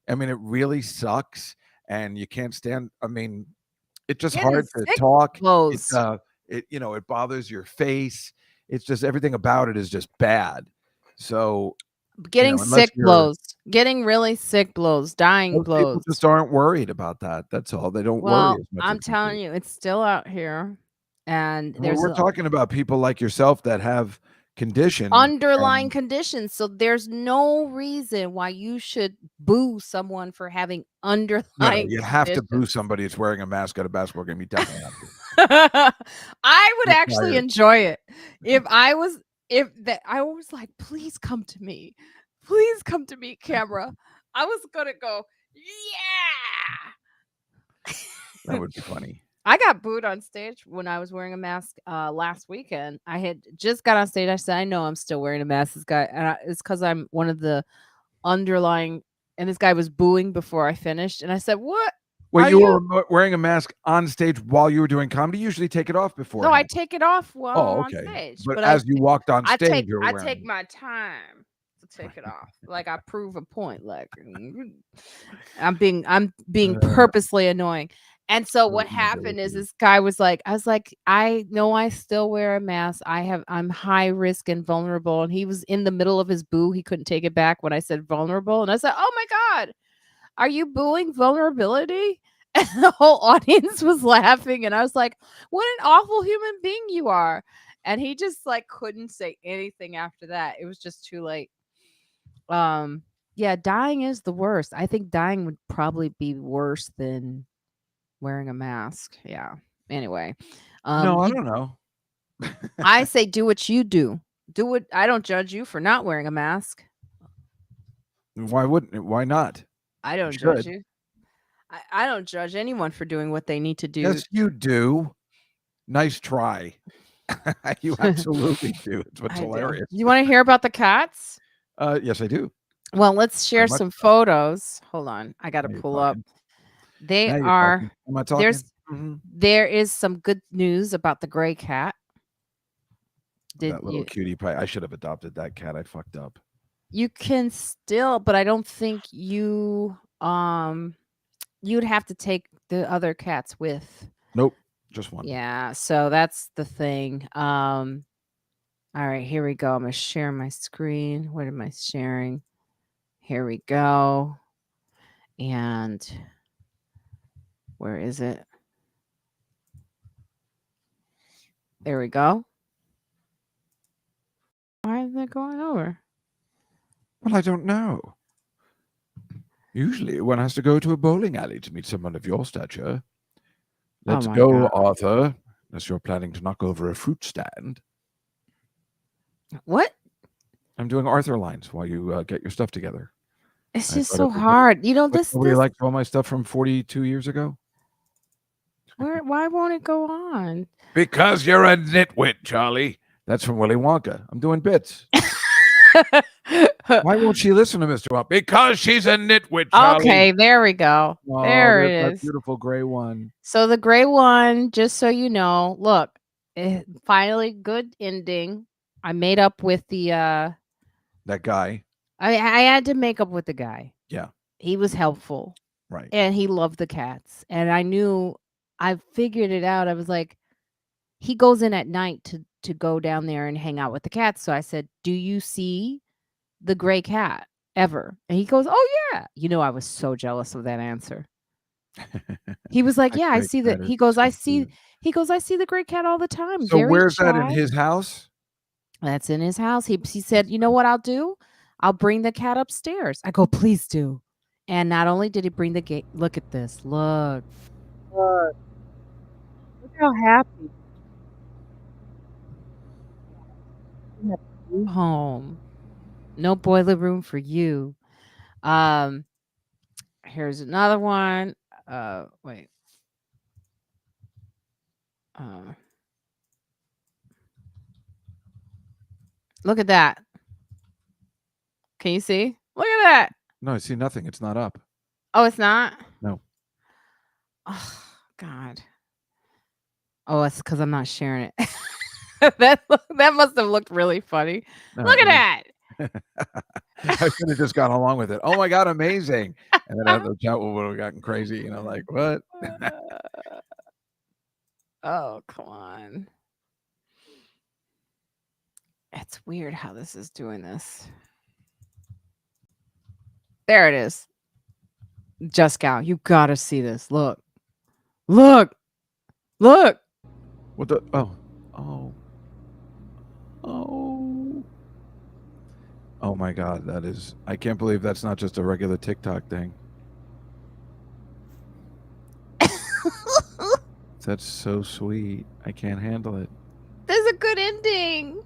I mean, it really sucks, and you can't stand. I mean, it's just hard to talk. Blows. It bothers your face. It's just everything about it is just bad. So getting sick blows, getting really sick blows, dying blows. People just aren't worried about that. That's all. They don't worry as much. I'm telling you, it's still out here, and we're talking about people like yourself that have conditions, underlying conditions. So there's no reason why you should boo someone for having underlying. You have to boo somebody that's wearing a mask at a basketball game. You definitely have to. I would actually enjoy it if I was like, please come to me, camera. I was gonna go, yeah. That would be funny. I got booed on stage when I was wearing a mask last weekend. I had just got on stage. I said, I know I'm still wearing a mask. This guy, and it's because I'm one of the underlying. And this guy was booing before I finished, and I said, "What? Well, you were wearing a mask on stage while you were doing comedy. You usually take it off before. No, I take it off while I'm on stage. But as you walked on stage, I take my time to take it off. Like I prove a point. Like I'm being purposely annoying. And so what happened is this guy was like, I was like, I know I still wear a mask. I'm high risk and vulnerable. And he was in the middle of his boo. He couldn't take it back when I said vulnerable. And I said, oh my God, are you booing vulnerability? And the whole audience was laughing. And I was like, what an awful human being you are. And he just like couldn't say anything after that. It was just too late. Yeah, dying is the worst. I think dying would probably be worse than wearing a mask. Yeah. Anyway, No, I don't know. I say do what you do. Do it. I don't judge you for not wearing a mask. Why wouldn't it? Why not? I don't judge you. I don't judge anyone for doing what they need to do. Yes, you do. Nice try. You absolutely do. It's what's hilarious. You want to hear about the cats? Yes, I do. Well, let's share some photos. Hold on. I got to pull up. They are. Am I talking? There is some good news about the gray cat. That little cutie pie. I should have adopted that cat. I fucked up. You can still, but I don't think you'd have to take the other cats with. Nope, just one. Yeah, so that's the thing. All right, here we go. I'm gonna share my screen. What am I sharing? Here we go. And where is it? There we go. Why is it going over? Well, I don't know. Usually one has to go to a bowling alley to meet someone of your stature. Let's go, Arthur, unless you're planning to knock over a fruit stand. What? I'm doing Arthur lines while you get your stuff together. It's just so hard. You know, Nobody likes all my stuff from 42 years ago? Why won't it go on? Because you're a nitwit, Charlie. That's from Willy Wonka. I'm doing bits. Why won't she listen to Mr. Wonka? Because she's a nitwit, Charlie. Okay, there we go. Oh, there it is. That beautiful gray one. So the gray one, just so you know, look, finally good ending. I made up with the that guy. I had to make up with the guy. Yeah. He was helpful. Right. And he loved the cats. And I figured it out. I was like, he goes in at night to go down there and hang out with the cats. So I said, do you see the gray cat ever? And he goes, oh yeah. You know, I was so jealous of that answer. He was like, yeah, I see that. He goes, I see the gray cat all the time. So where's that in his house? That's in his house. He said, you know what I'll do? I'll bring the cat upstairs. I go, please do. And not only did he bring the gate, look at this. Look how happy. Home. No boiler room for you. Here's another one. Wait. Look at that. Can you see? Look at that. No, I see nothing. It's not up. Oh, it's not? No. Oh, God. Oh, it's because I'm not sharing it. that must have looked really funny. No, look at that. I should have just gone along with it. Oh my God, amazing. And then after the chat would have gotten crazy, you know, like what? Oh, come on. It's weird how this is doing this. There it is. Juskow, you gotta see this. Look. What the? Oh my God, that is. I can't believe that's not just a regular TikTok thing. That's so sweet. I can't handle it. There's a good ending.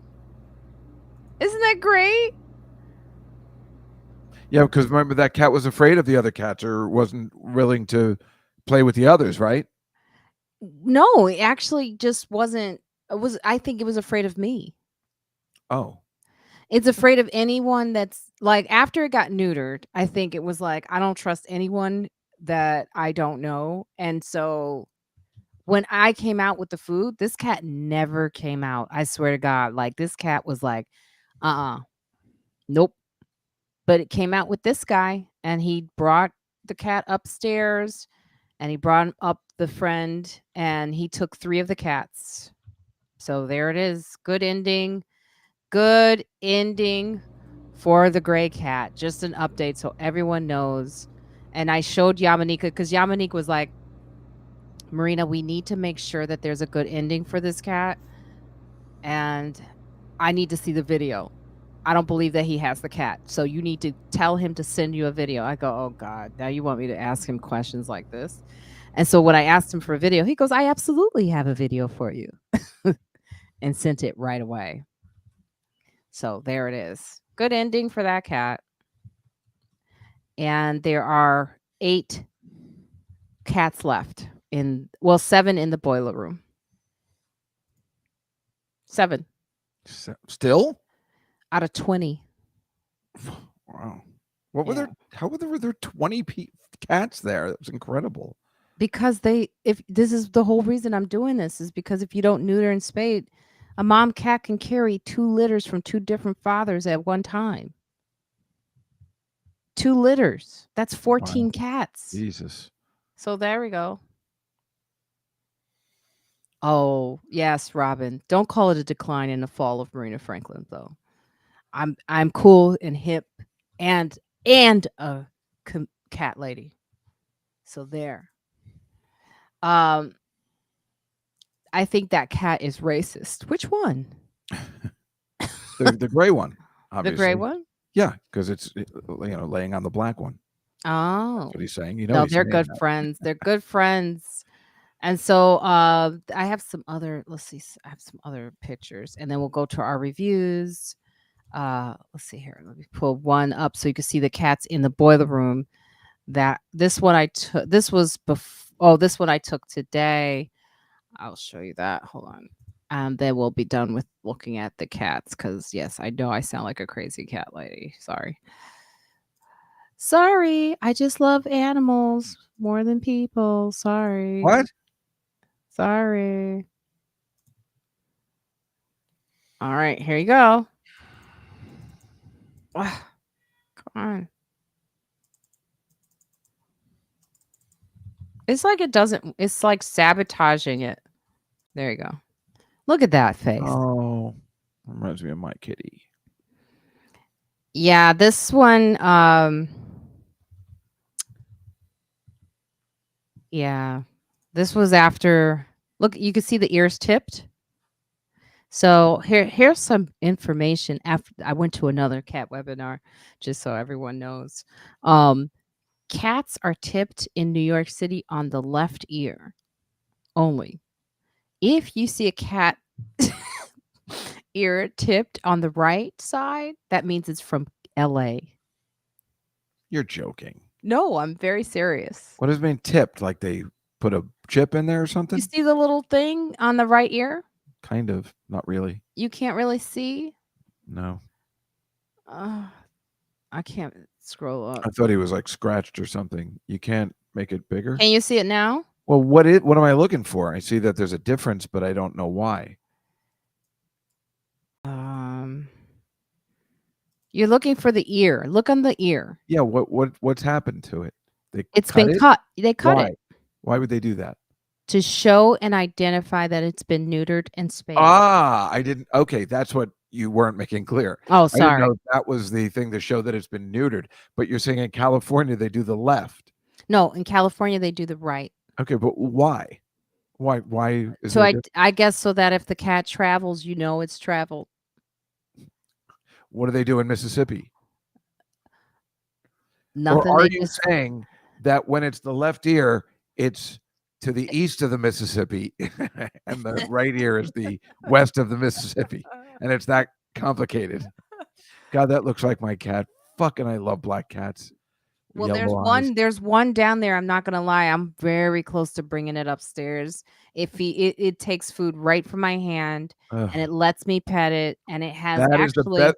Isn't that great? Yeah, because remember that cat was afraid of the other cats or wasn't willing to play with the others, right? No, it actually just wasn't. I think it was afraid of me. Oh. It's afraid of anyone that's like, after it got neutered, I think it was like, I don't trust anyone that I don't know. And so when I came out with the food, this cat never came out. I swear to God, like this cat was like, nope. But it came out with this guy, and he brought the cat upstairs, and he brought up the friend, and he took 3 of the cats. So there it is. Good ending. Good ending for the gray cat. Just an update so everyone knows. And I showed Yamanika because Yamanika was like, Marina, we need to make sure that there's a good ending for this cat. And I need to see the video. I don't believe that he has the cat. So you need to tell him to send you a video. I go, oh God, now you want me to ask him questions like this? And so when I asked him for a video, he goes, I absolutely have a video for you. And sent it right away. So there it is. Good ending for that cat. And there are 8 cats left well, 7 in the boiler room. 7 Still? out of 20. Wow. What were there? How were there 20 cats there? That was incredible. Because if this is the whole reason I'm doing this is because if you don't neuter and spade, a mom cat can carry 2 litters from 2 different fathers at one time. 2 litters. That's 14 cats. Jesus. So there we go. Oh, yes, Robin. Don't call it a decline in the fall of Marina Franklin, though. I'm cool and hip and a cat lady. So there. I think that cat is racist. Which one? The gray one, obviously. The gray one? Yeah, because it's laying on the black one. Oh, that's what he's saying. No, they're good friends. They're good friends. And so I have some other. Let's see. I have some other pictures, and then we'll go to our reviews. Let's see here. Let me pull one up so you can see the cats in the boiler room. This one I took. This was before. Oh, this one I took today. I'll show you that. Hold on. And then we'll be done with looking at the cats because, yes, I know I sound like a crazy cat lady. Sorry. I just love animals more than people. Sorry. What? Sorry. All right. Here you go. Come on. It's like it's like sabotaging it. There you go. Look at that face. Oh, reminds me of my kitty. Yeah, this one, yeah, this was after. Look, you can see the ears tipped. So here's some information. After I went to another cat webinar, just so everyone knows, cats are tipped in New York City on the left ear only. If you see a cat ear tipped on the right side, that means it's from LA. You're joking. No, I'm very serious. What does it mean tipped? Like they put a chip in there or something? You see the little thing on the right ear? Kind of. Not really. You can't really see? No. I can't scroll up. I thought he was like scratched or something. You can't make it bigger? Can you see it now? Well, what am I looking for? I see that there's a difference, but I don't know why. You're looking for the ear. Look on the ear. Yeah, what's happened to it? It's been cut. They cut it. Why would they do that? To show and identify that it's been neutered and spayed. I didn't. Okay, that's what you weren't making clear. Oh, I sorry. didn't know that was the thing to show that it's been neutered. But you're saying in California they do the left. No, in California they do the right. Okay, but why? Why is so it? I guess so that if the cat travels, it's traveled. What do they do in Mississippi? Nothing. Or are you saying that when it's the left ear, it's to the east of the Mississippi and the right ear is the west of the Mississippi, and it's that complicated? God, that looks like my cat. Fucking, I love black cats. Well, there's one down there. I'm not gonna lie. I'm very close to bringing it upstairs. It takes food right from my hand, and it lets me pet it, and it has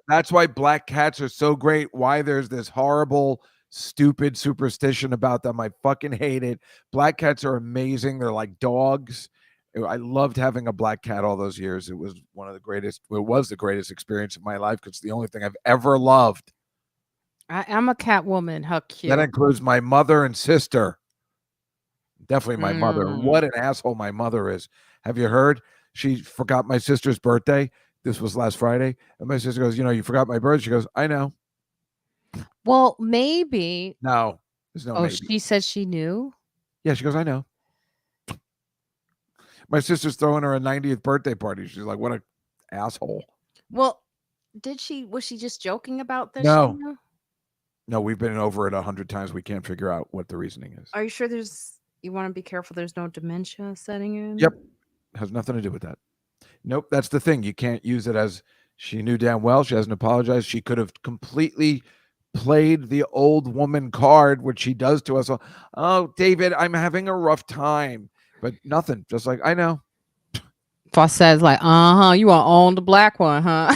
that's why black cats are so great. Why there's this horrible, stupid superstition about them. I fucking hate it. Black cats are amazing. They're like dogs. I loved having a black cat all those years. It was one of the greatest. It was the greatest experience of my life because it's the only thing I've ever loved. I'm a cat woman. How That cute. includes my mother and sister. Definitely my mother. Mm. What an asshole my mother is. Have you heard? She forgot my sister's birthday. This was last Friday. And my sister goes, you forgot my birthday. She goes, I know. Well, maybe. No, there's no Oh, maybe. she said she knew. Yeah, she goes, I know. My sister's throwing her a 90th birthday party. She's like, what a asshole. Well, was she just joking about that? She No, knew? no, we've been over it 100 times. We can't figure out what the reasoning is. Are you sure you want to be careful there's no dementia setting in? Yep. Has nothing to do with that. Nope. That's the thing. You can't use it as she knew damn well. She hasn't apologized. She could have completely played the old woman card, which she does to us. Oh, David, I'm having a rough time. But nothing. Just like, I know. Boss says like, you want to own the black one, huh?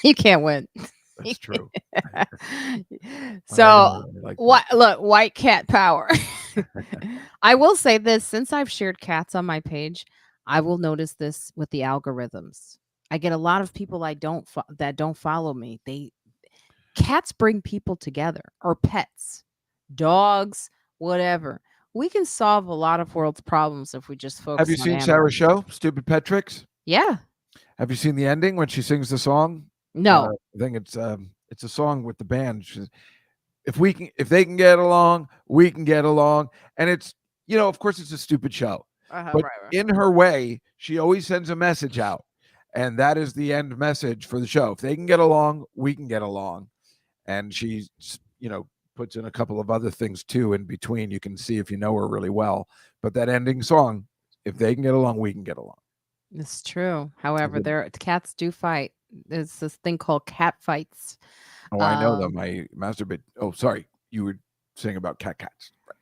You can't win. That's true. So Like what? Look, white cat power. I will say this: since I've shared cats on my page, I will notice this with the algorithms. I get a lot of people that don't follow me. Cats bring people together, or pets, dogs, whatever. We can solve a lot of world's problems if we just focus. Have you on seen animals. Sarah's show, Stupid Pet Tricks? Yeah. Have you seen the ending when she sings the song? No. I think it's a song with the band. If they can get along, we can get along. And it's, of course it's a stupid show. But Right. in her way, she always sends a message out. And that is the end message for the show. If they can get along, we can get along. And she, puts in a couple of other things too in between. You can see if you know her really well. But that ending song, if they can get along, we can get along. It's true. However, cats do fight. There's this thing called cat fights. Oh, I know them. I masturbate. Oh, sorry. You were saying about cats. Right.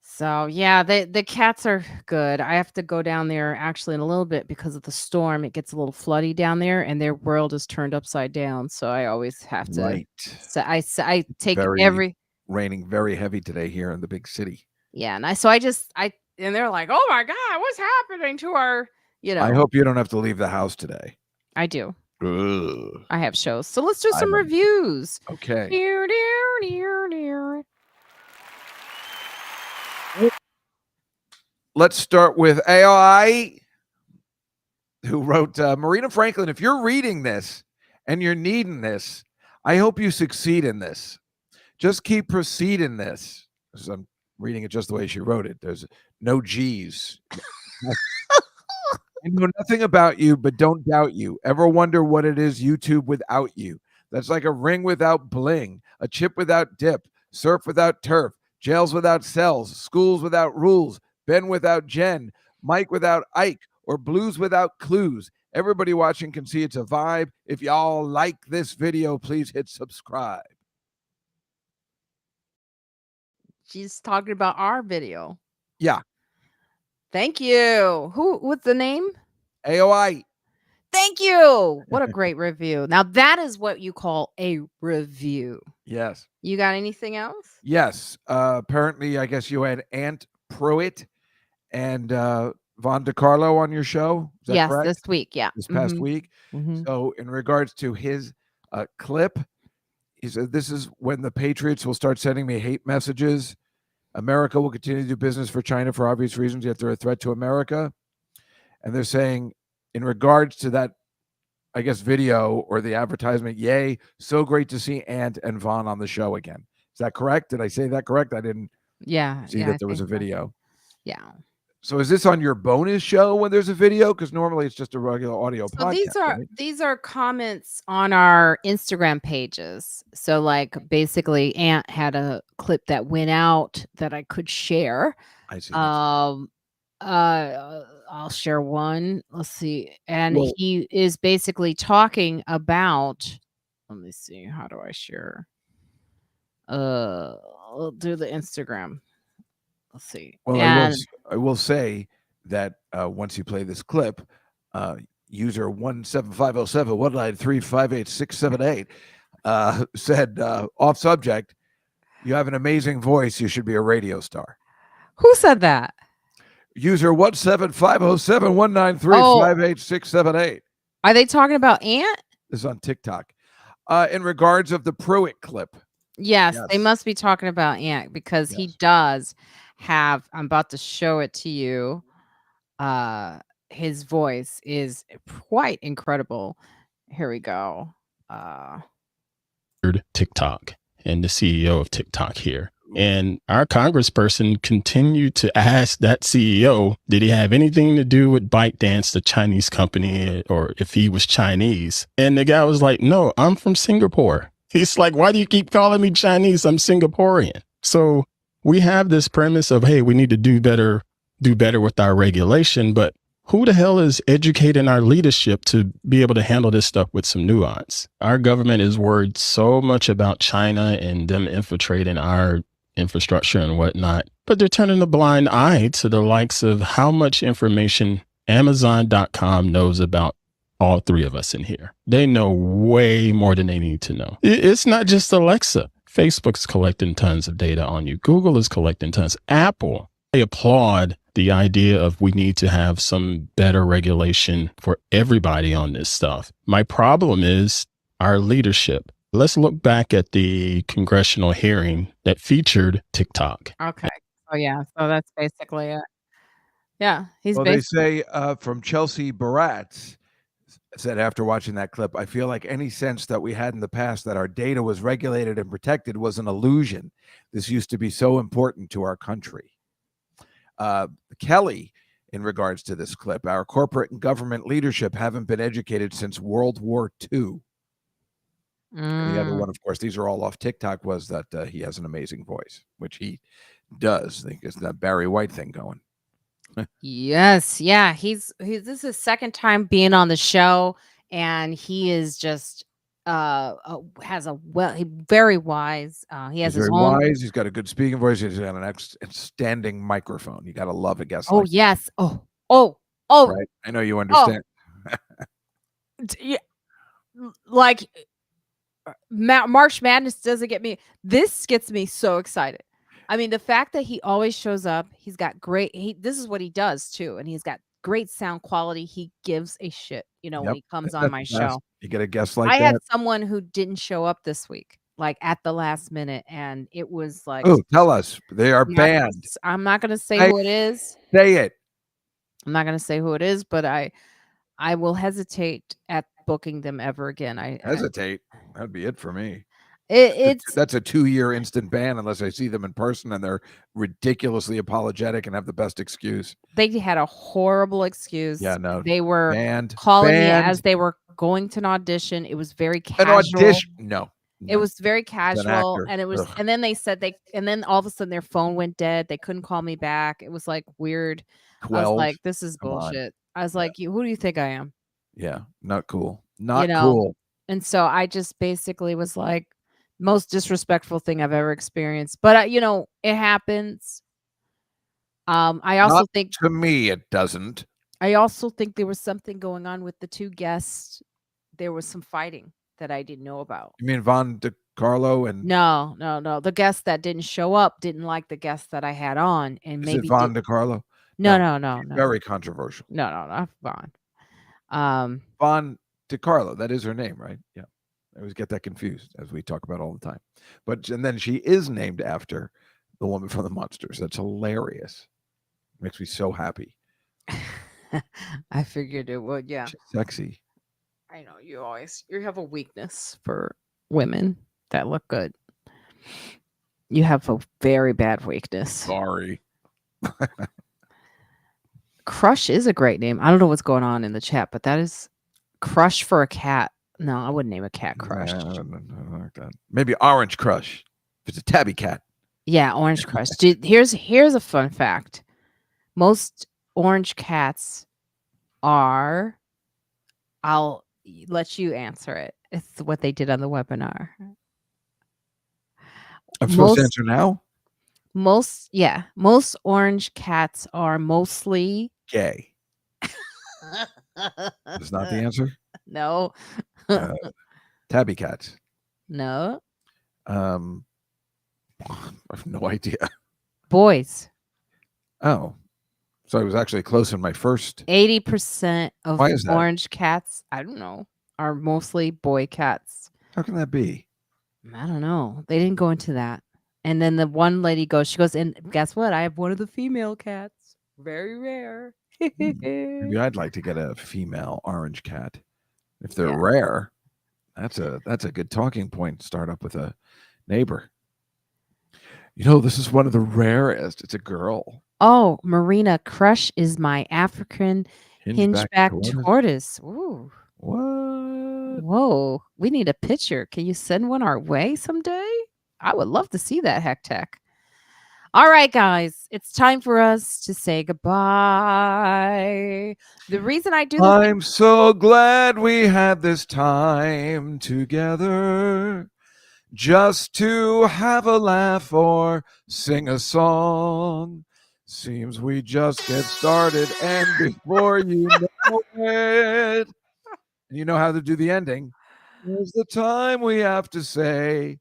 So yeah, the cats are good. I have to go down there actually in a little bit because of the storm. It gets a little floody down there, and their world is turned upside down. So I always have to. Right. So I take raining very heavy today here in the big city. Yeah, and and they're like, oh my god, what's happening to our? I hope you don't have to leave the house today. I do. Ugh. I have shows. So let's do some reviews. Okay. Let's start with AI, who wrote, Marina Franklin, if you're reading this and you're needing this, I hope you succeed in this. Just keep proceeding this. I'm reading it just the way she wrote it. There's no G's. I know nothing about you, but don't doubt you. Ever wonder what it is YouTube without you? That's like a ring without bling, a chip without dip, surf without turf, jails without cells, schools without rules, Ben without Jen, Mike without Ike, or blues without clues. Everybody watching can see it's a vibe. If y'all like this video, please hit subscribe. She's talking about our video. Yeah. Thank you. What's the name? AOI. Thank you. What a great review. Now that is what you call a review. Yes. You got anything else? Yes. Apparently, I guess you had Aunt Pruitt and Von DiCarlo on your show. Is that yes, correct? this week. Yeah. This past week. Mm-hmm. So in regards to his clip, he said, this is when the Patriots will start sending me hate messages. America will continue to do business for China for obvious reasons, yet they're a threat to America. And they're saying, in regards to that, I guess, video or the advertisement, yay, so great to see Ant and Vaughn on the show again. Is that correct? Did I say that correct? I didn't see that there was a video. Yeah. So is this on your bonus show when there's a video? Because normally it's just a regular audio podcast. These are comments on our Instagram pages. So like basically Ant had a clip that went out that I could share. I see. I'll share one. Let's see. And he is basically talking about, let me see, how do I share? I'll do the Instagram. Let's see. Well, I will say that once you play this clip, user 1750719358678 said, off subject, you have an amazing voice. You should be a radio star. Who said that? User 1750719358678. Are they talking about Ant? This is on TikTok. In regards of the Pruitt clip. Yes, they Yes. must be talking about Ant because he Yes. does have. I'm about to show it to you. His voice is quite incredible. Here we go. Uh, TikTok and the CEO of TikTok here. And our congressperson continued to ask that CEO, did he have anything to do with ByteDance, the Chinese company, or if he was Chinese? And the guy was like, no, I'm from Singapore. He's like, why do you keep calling me Chinese? I'm Singaporean. So we have this premise of, hey, we need to do better with our regulation, but who the hell is educating our leadership to be able to handle this stuff with some nuance? Our government is worried so much about China and them infiltrating our infrastructure and whatnot, but they're turning a blind eye to the likes of how much information Amazon.com knows about all three of us in here. They know way more than they need to know. It's not just Alexa. Facebook's collecting tons of data on you. Google is collecting tons. Apple. I applaud the idea of we need to have some better regulation for everybody on this stuff. My problem is our leadership. Let's look back at the congressional hearing that featured TikTok. okay. Oh yeah. So that's basically it. Yeah, he's Well, they basically. say from Chelsea Baratz said after watching that clip, I feel like any sense that we had in the past that our data was regulated and protected was an illusion. This used to be so important to our country. Kelly, in regards to this clip, our corporate and government leadership haven't been educated since World War II. And the other one, of course, these are all off TikTok, was that he has an amazing voice, which he does. I think it's that Barry White thing going. Yes, yeah, he's this is his second time being on the show, and he is just has a very wise. He has He's his very own. wise. He's got a good speaking voice. He's got an outstanding microphone. You got to love a guest Oh like yes. Oh that, right? I know you understand. Yeah, like March Madness doesn't get me. This gets me so excited. I mean, the fact that he always shows up, he's got great. This is what he does too, and he's got great sound quality. He gives a shit, when Yep. he comes on That's my the best. show. You get a guest like I had that. someone who didn't show up this week, like at the last minute, and it was like, Oh, tell us. They are I'm not gonna banned. I'm not gonna say Say, who it is. say it. I'm not gonna say who it is, but I will hesitate at booking them ever again. Hesitate. That'd be it for me. It's That's a 2-year instant ban unless I see them in person and they're ridiculously apologetic and have the best excuse. they had a horrible excuse. Yeah, no. They were Banned. calling me Banned. as they were going to an audition. It was very An casual. audition. No. It was very casual, actor. and it was, Ugh. and then they said and then all of a sudden their phone went dead. They couldn't call me back. It was like weird. I was 12. like, this is Come on. bullshit. I was like, who do you think I am? Yeah, not cool. Not You know? cool. And so I just basically was like, most disrespectful thing I've ever experienced. But it happens. I also Not think to me, it doesn't. I also think there was something going on with the two guests. There was some fighting that I didn't know about. You mean Von DeCarlo and No. The guest that didn't show up didn't like the guest that I had on, and is maybe it Von DeCarlo? no. Very controversial. No, not Vaughn. Von DeCarlo, that is her name, right? Yeah. I always get that confused, as we talk about all the time. And then she is named after the woman from the Monsters. That's hilarious. Makes me so happy. I figured it would. Yeah, She's sexy. I know you have a weakness for women that look good. You have a very bad weakness. Sorry. Crush is a great name. I don't know what's going on in the chat, but that is Crush for a cat. No, I wouldn't name a cat Crush. I don't like that. Maybe Orange Crush. If it's a tabby cat. Yeah, Orange Crush. Dude, here's a fun fact. Most orange cats are. I'll let you answer it. It's what they did on the webinar. I'm supposed to answer now? Most orange cats are mostly Gay. That's not the answer? no. Tabby cats. No. I have no idea. Boys. Oh. So I was actually close in my first. 80% of Why is that? orange cats, I don't know, are mostly boy cats. How can that be? I don't know. They didn't go into that. And then the one lady goes, she goes, and guess what? I have one of the female cats. Very rare. Maybe I'd like to get a female orange cat. If they're Yeah. rare, that's a good talking point. Start up with a neighbor. This is one of the rarest. It's a girl. Oh, Marina, Crush is my African Hingeback hingeback tortoise. tortoise. Ooh. What? Whoa. We need a picture. Can you send one our way someday? I would love to see that heck tech. All right, guys, it's time for us to say goodbye. The reason I do this, I'm so glad we had this time together just to have a laugh or sing a song. Seems we just get started, and before you know it, you know how to do the ending. There's the time we have to say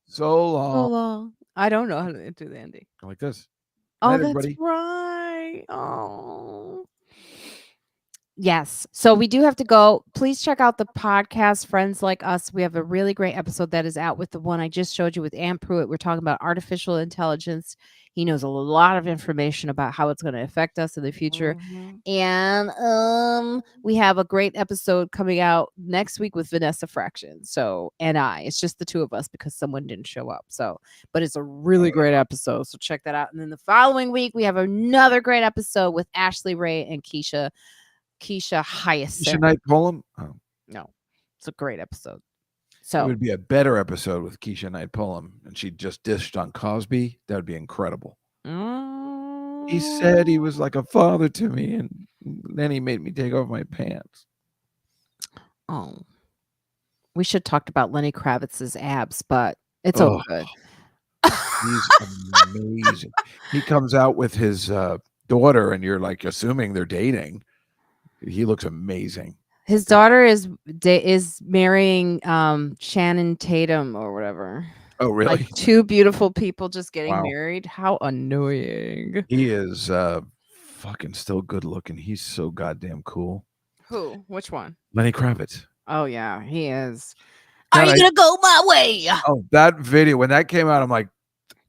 so long. long. I don't know how to do the ending. Like this. Oh, Night, that's everybody. right. Oh. Yes. So we do have to go. Please check out the podcast, Friends Like Us. We have a really great episode that is out with the one I just showed you with Ann Pruitt. We're talking about artificial intelligence. He knows a lot of information about how it's going to affect us in the future. And we have a great episode coming out next week with Vanessa Fraction. So, and it's just the two of us because someone didn't show up. So, but it's a really great episode. So check that out. And then the following week, we have another great episode with Ashley Ray and Keisha Hyacinth. Keisha Knight Pullum? Oh. No, it's a great episode. It So would be a better episode with Keisha Knight Pullum, and she just dished on Cosby. That would be incredible. He said he was like a father to me, and then he made me take off my pants. Oh, we should talk about Lenny Kravitz's abs, but it's all good. He's amazing. He comes out with his daughter, and you're like assuming they're dating. He looks amazing. His daughter is marrying Shannon Tatum or whatever. Oh, really? Like two beautiful people just getting married. How annoying. He is fucking still good looking. He's so goddamn cool. Who? Which one? Lenny Kravitz. Oh yeah, he is. God, Are you gonna go my way? Oh, that video when that came out, I'm like,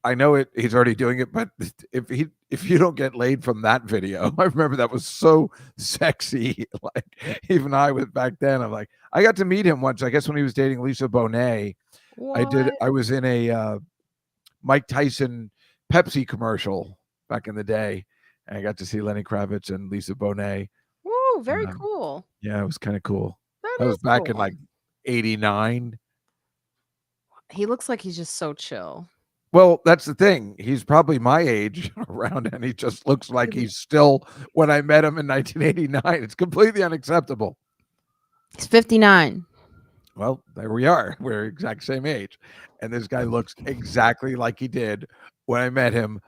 I know it. He's already doing it, but if you don't get laid from that video, I remember that was so sexy. Like even I was back then. I'm like, I got to meet him once. I guess when he was dating Lisa Bonet. What? I was in a Mike Tyson Pepsi commercial back in the day, and I got to see Lenny Kravitz and Lisa Bonet. Woo, very cool. Yeah, it was kind of cool. That was back in like '89. He looks like he's just so chill. Well, that's the thing. He's probably my age around, and he just looks like he's still when I met him in 1989. It's completely unacceptable. He's 59. Well, there we are. We're exact same age. And this guy looks exactly like he did when I met him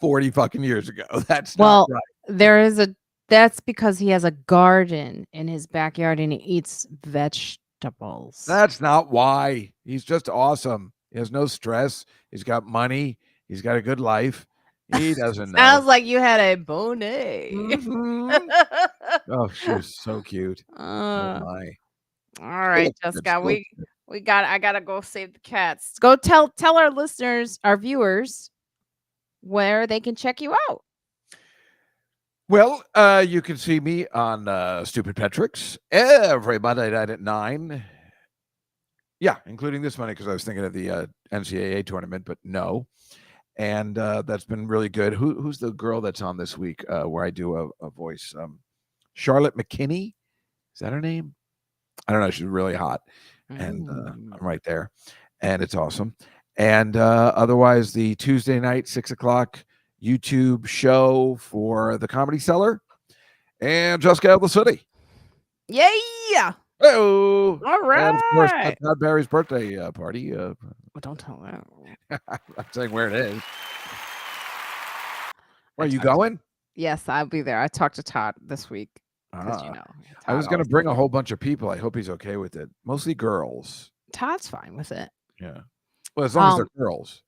40 fucking years ago. That's not right. That's because he has a garden in his backyard and he eats vegetables. That's not why. He's just awesome. He has no stress. He's got money. He's got a good life. He doesn't know. Sounds like you had a bonet. Oh, she was so cute. Oh my. All right, Jessica. I gotta go save the cats. Go tell our listeners, our viewers, where they can check you out. Well, you can see me on Stupid Petrix every Monday night at 9. Yeah, including this Monday because I was thinking of the NCAA tournament, but no. And that's been really good. Who's the girl that's on this week where I do a voice? Charlotte McKinney? Is that her name? I don't know. She's really hot. And I'm right there. And it's awesome. And otherwise, the Tuesday night, 6 o'clock YouTube show for the Comedy Cellar and Just Out of the City. Yeah. Oh, all right. And of course, Todd Barry's birthday party. Well, don't tell that. I'm saying where it is. Are you going? Yes, I'll be there. I talked to Todd this week. I was going to bring a whole bunch of people. I hope he's okay with it. Mostly girls. Todd's fine with it. Yeah. Well, as long as they're girls.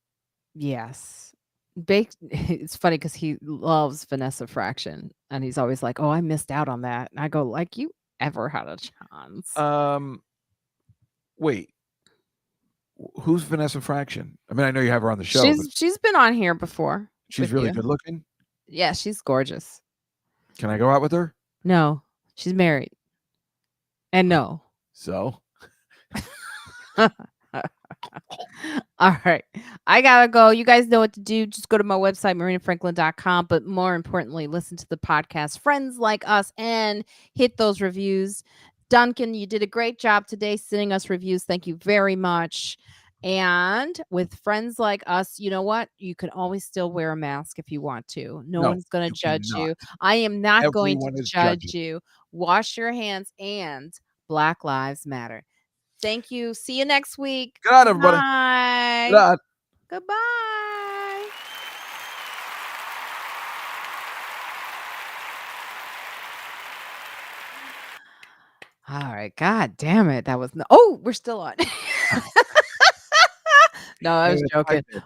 Yes. It's funny because he loves Vanessa Fraction, and he's always like, "Oh, I missed out on that." And I go, "Like you ever had a chance?" Wait. Who's Vanessa Franklin? I mean, I know you have her on the show. but She's been on here before. she's with really you. good looking. Yeah, she's gorgeous. Can I go out with her? No, she's married. And no. So All right. I gotta go. You guys know what to do. Just go to my website, marinayfranklin.com. But more importantly, listen to the podcast, Friends Like Us, and hit those reviews. Duncan, you did a great job today sending us reviews. Thank you very much. And with Friends Like Us, you know what? You can always still wear a mask if you want to. No No, one's going to you judge cannot. you. I am not going to Everyone is judge judging. you. Wash your hands, and Black Lives Matter. Thank you. See you next week. Good night, everybody. Bye. Good night. Goodbye. All right. God damn it. That was no. Oh, we're still on. No, I was Yeah, joking. I did.